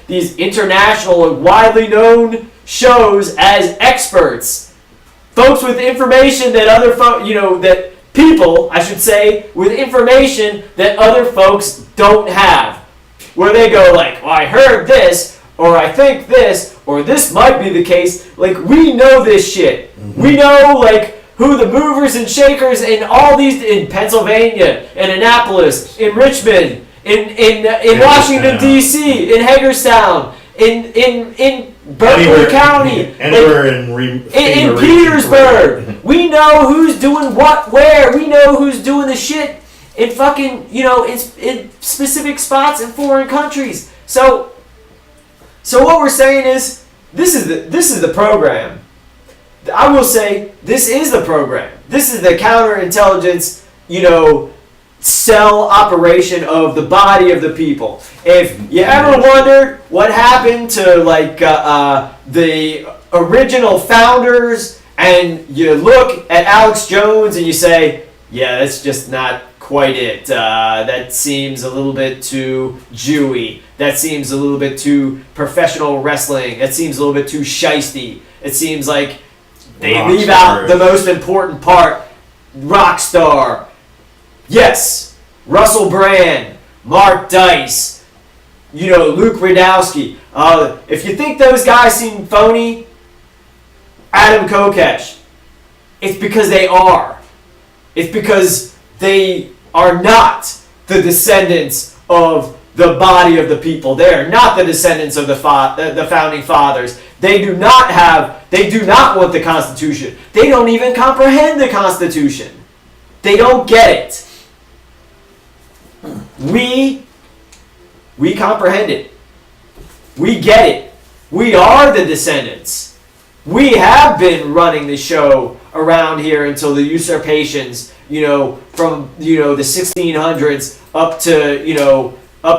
these international, widely known shows as experts, folks with information that other that people, I should say, with information that other folks don't have, where they go I heard this, or I think this, or this might be the case. We know this shit. Mm-hmm. We know who the movers and shakers in all these, in Pennsylvania, in Annapolis, in Richmond, in Washington D.C., in Hagerstown, in Berkeley County, anywhere in Petersburg. We know who's doing what where. We know who's doing the shit in fucking in specific spots in foreign countries. So what we're saying is this is the program. I will say this is the program. This is the counterintelligence, cell operation of the body of the people. If you ever wondered what happened to the original founders, and you look at Alex Jones and you say, yeah, that's just not quite it. That seems a little bit too Jewy. That seems a little bit too professional wrestling. That seems a little bit too shiesty. It seems like they leave out the most important part. Rock star. Yes. Russell Brand. Mark Dice. Luke Radowski. If you think those guys seem phony, Adam Kokesh. It's because they are. It's because they are not the descendants of the body of the people. They are not the descendants of the founding fathers. They do not want the Constitution. They don't even comprehend the Constitution. They don't get it. We comprehend it. We get it. We are the descendants. We have been running the show around here until the usurpations, from the 1600s up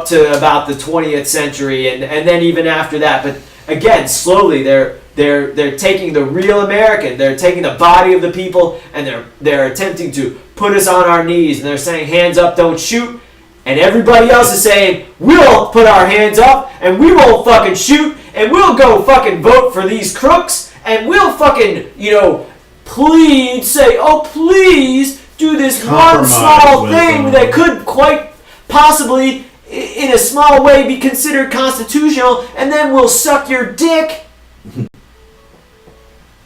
to about the 20th century, and then even after that. But again, slowly they're taking the real American, they're taking the body of the people, and they're attempting to put us on our knees, and they're saying hands up, don't shoot. And everybody else is saying, we'll put our hands up, and we won't fucking shoot, and we'll go fucking vote for these crooks, and we'll fucking, plead, say, oh, please do this one small thing that could quite possibly, in a small way, be considered constitutional, and then we'll suck your dick.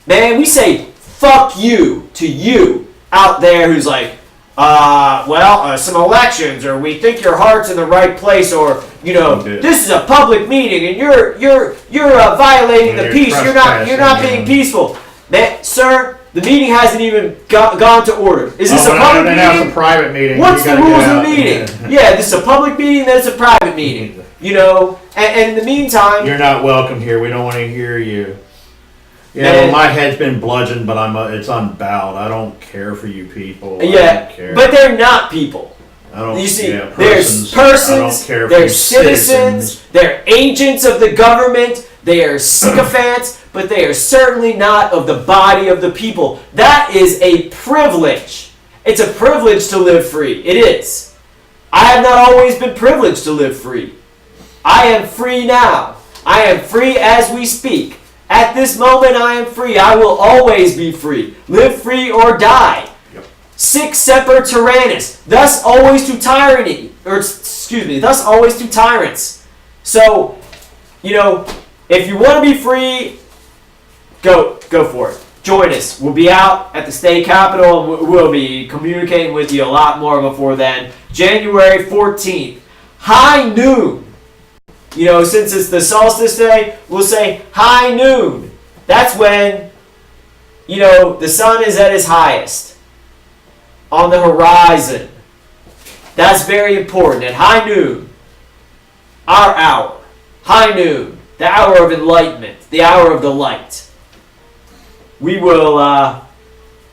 Man, we say, fuck you to you out there who's like, some elections, or we think your heart's in the right place, or this is a public meeting and you're violating the peace. You're not being peaceful. Sir, the meeting hasn't even gone to order. Is this a public meeting? It's a private meeting. What's the rules of the meeting? Yeah, this is a public meeting. Then it's a private meeting. And in the meantime, you're not welcome here. We don't want to hear you. Yeah, well, my head's been bludgeoned, but it's unbowed. I don't care for you people. Yeah, but they're not people. I don't. You see, yeah, there's persons, I don't care there's citizens, they're agents of the government, they are sycophants, but they are certainly not of the body of the people. That is a privilege. It's a privilege to live free. It is. I have not always been privileged to live free. I am free now. I am free as we speak. At this moment, I am free. I will always be free. Live free or die. Yep. Sic semper tyrannis. Thus always to tyranny. Thus always to tyrants. So, if you want to be free, go for it. Join us. We'll be out at the state capitol, and we'll be communicating with you a lot more before then. January 14th, high noon. Since it's the solstice day, we'll say high noon. That's when, the sun is at its highest on the horizon. That's very important. At high noon, our hour, high noon, the hour of enlightenment, the hour of the light. We will,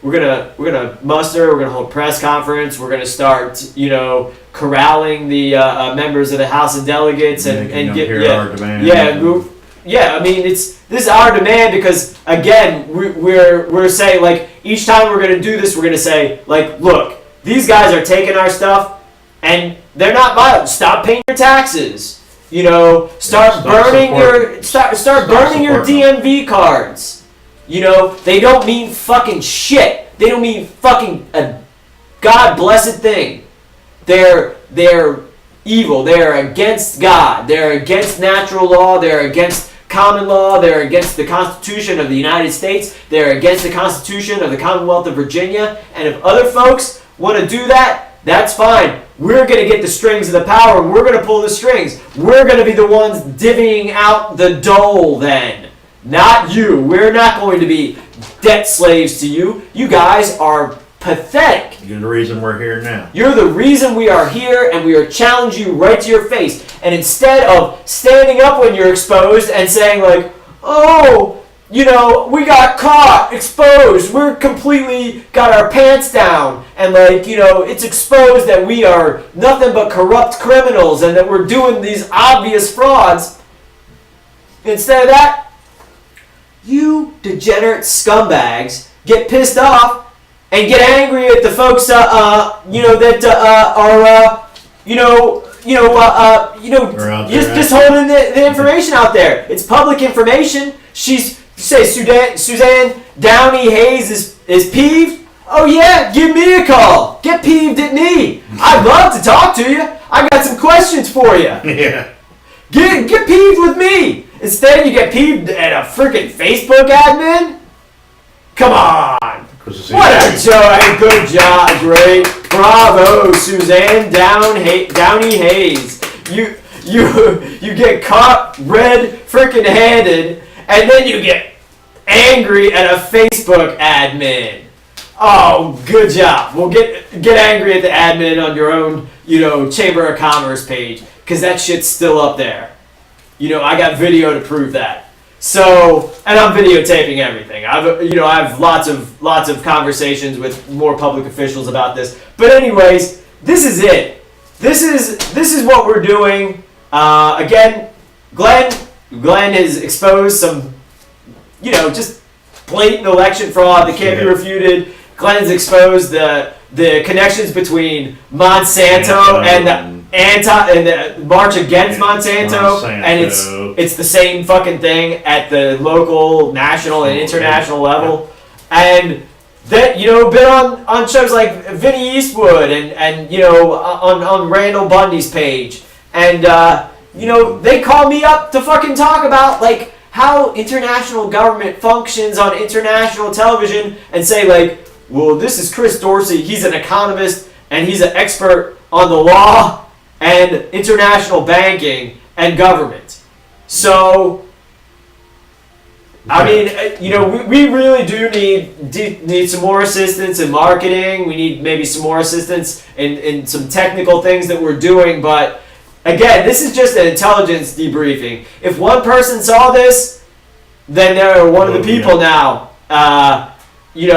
we're gonna muster. We're gonna hold a press conference. We're gonna start, corralling the members of the House of Delegates and get our demand. Yeah. I mean, this is our demand because again, we're saying like each time we're gonna do this, we're gonna say like, look, these guys are taking our stuff and they're not violent. Stop paying your taxes. Start burning your DMV cards. They don't mean fucking shit. They don't mean fucking a God blessed thing. They're evil. They're against God. They're against natural law. They're against common law. They're against the Constitution of the United States. They're against the Constitution of the Commonwealth of Virginia. And if other folks want to do that, that's fine. We're going to get the strings of the power. We're going to pull the strings. We're going to be the ones divvying out the dole then. Not you. We're not going to be debt slaves to you. You guys are pathetic. You're the reason we're here now. You're the reason we are here, and we are challenging you right to your face. And instead of standing up when you're exposed and saying like, oh, we got caught, exposed, we're completely got our pants down, and it's exposed that we are nothing but corrupt criminals and that we're doing these obvious frauds. Instead of that, you degenerate scumbags get pissed off and get angry at the folks, just holding the information out there. It's public information. Suzanne Downey Hayes is peeved. Oh yeah, give me a call. Get peeved at me. I'd love to talk to you. I got some questions for you. Yeah. Get peeved with me. Instead, you get peeved at a freaking Facebook admin. Come on. What a joy. Good job. Great. Bravo, Suzanne Downey Hayes. You get caught red freaking handed, and then you get angry at a Facebook admin. Oh, good job. Well, get angry at the admin on your own, Chamber of Commerce page, because that shit's still up there. I got video to prove that. So, and I'm videotaping everything. I have lots of conversations with more public officials about this. But anyways, this is it. This is what we're doing. Again, Glenn has exposed some, just blatant election fraud that can't be refuted. Glenn's exposed the connections between Monsanto and the March Against Monsanto, and it's the same fucking thing at the local, national, and international level, and that been on shows like Vinny Eastwood and on Randall Bundy's page, and they call me up to fucking talk about like how international government functions on international television, and say like, well, this is Chris Dorsey, he's an economist and he's an expert on the law and international banking and government. So, I mean, we really do need some more assistance in marketing. We need maybe some more assistance in some technical things that we're doing. But again, this is just an intelligence debriefing. If one person saw this, then they're one of the people now. We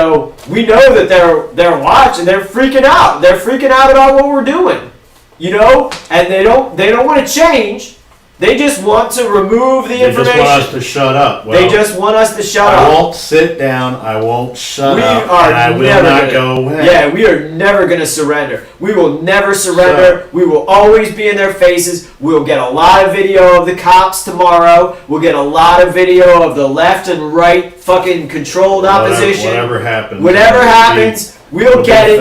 know that they're watching. They're freaking out. They're freaking out about what we're doing. And they don't want to change. They just want to remove the information. They just want us to shut up. They just want us to shut up. I won't sit down. I won't shut up. And I will not go away. Yeah, we are never going to surrender. We will never surrender. We will always be in their faces. We'll get a lot of video of the cops tomorrow. We'll get a lot of video of the left and right fucking controlled opposition. Whatever happens. We'll get it.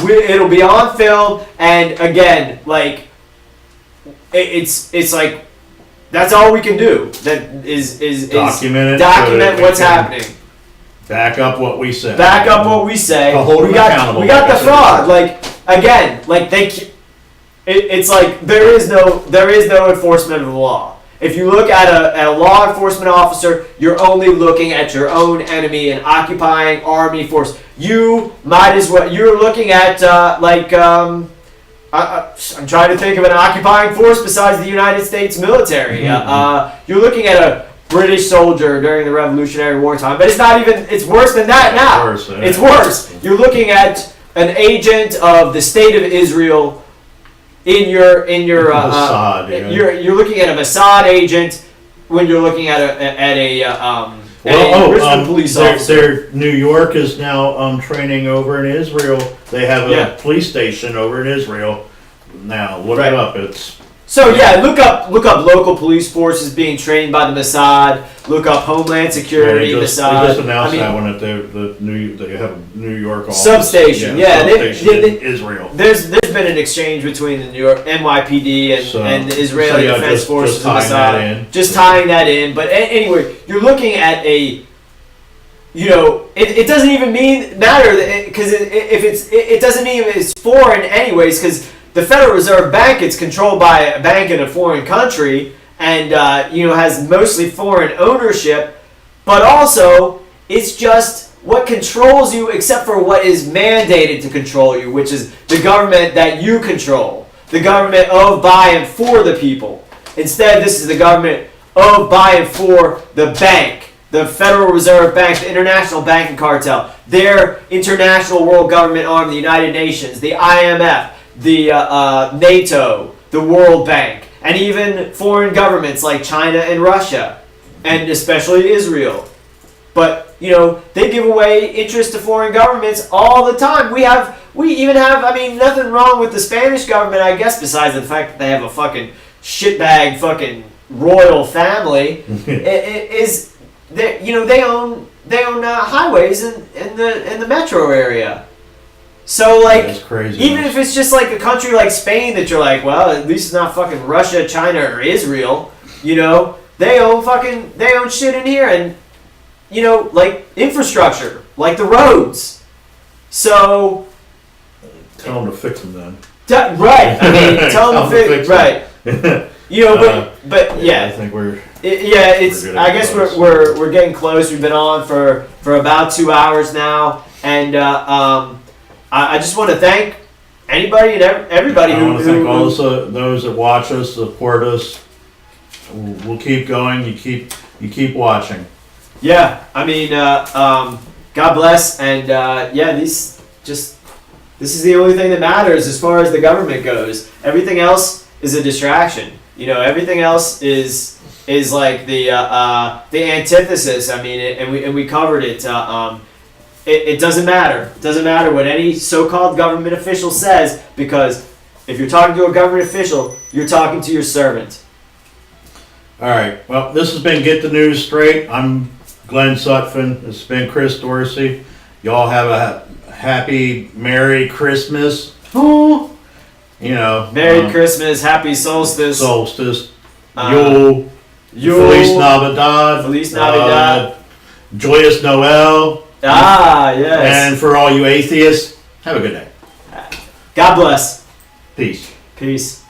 It'll be on film. And again, like, it's like, that's all we can do. That is document what's happening. Back up what we say. We got the fraud. Like again, like it's like there is no enforcement of the law. If you look at a law enforcement officer, you're only looking at your own enemy, an occupying army force. You might as well. You're looking at I'm trying to think of an occupying force besides the United States military. You're looking at a British soldier during the Revolutionary War time, but it's not even. It's worse than that now. It's worse. You're looking at an agent of the state of Israel in your Mossad, you're looking at a Mossad agent when you're looking at a Richmond police officer. New York is now training over in Israel. They have a police station over in Israel now. Look it up. Look up local police forces being trained by the Mossad. Look up Homeland Security, Mossad. Mossad. They just announced that one at they have a New York office. Substation. Substation in Israel. There's been an exchange between the New York NYPD and the Israeli Defense Forces and Mossad. Just tying that in. But anyway, you're looking at a. It doesn't even matter because it doesn't mean it's foreign anyways, because the Federal Reserve Bank, it's controlled by a bank in a foreign country and has mostly foreign ownership, but also it's just what controls you except for what is mandated to control you, which is the government that you control, the government of, by, and for the people. Instead, this is the government of, by, and for the bank, the Federal Reserve Bank, the international banking cartel, their international world government arm, the United Nations, the IMF, the NATO, the World Bank, and even foreign governments like China and Russia, and especially Israel. But, they give away interest to foreign governments all the time. We even have, nothing wrong with the Spanish government, I guess, besides the fact that they have a fucking shitbag fucking royal family. They own highways in the metro area. So that's crazy. Even if it's just like a country like Spain that you're like, well, at least it's not fucking Russia, China, or Israel. They own shit in here, and like infrastructure, like the roads. So tell them to fix them then. Right. Tell them to fix them. Right. But yeah. I think we're. I guess we're getting close. We've been on for about 2 hours now, and I just want to thank anybody and everybody I want to thank all those that watch us, support us. We'll keep going. You keep watching. Yeah, God bless, and this is the only thing that matters as far as the government goes. Everything else is a distraction. Everything else is like the antithesis. And we covered it. It doesn't matter. It doesn't matter what any so-called government official says, because If you're talking to a government official, you're talking to your servant. All right. Well, this has been Get the News Straight. I'm Glenn Sutphin. This has been Chris Dorsey. Y'all have a happy, Merry Christmas. Oh, you know. Merry Christmas, Happy Solstice. Solstice. Yule. Feliz Navidad. Feliz Navidad. Joyous Noel. Ah, yes. And for all you atheists, have a good day. God bless. Peace. Peace.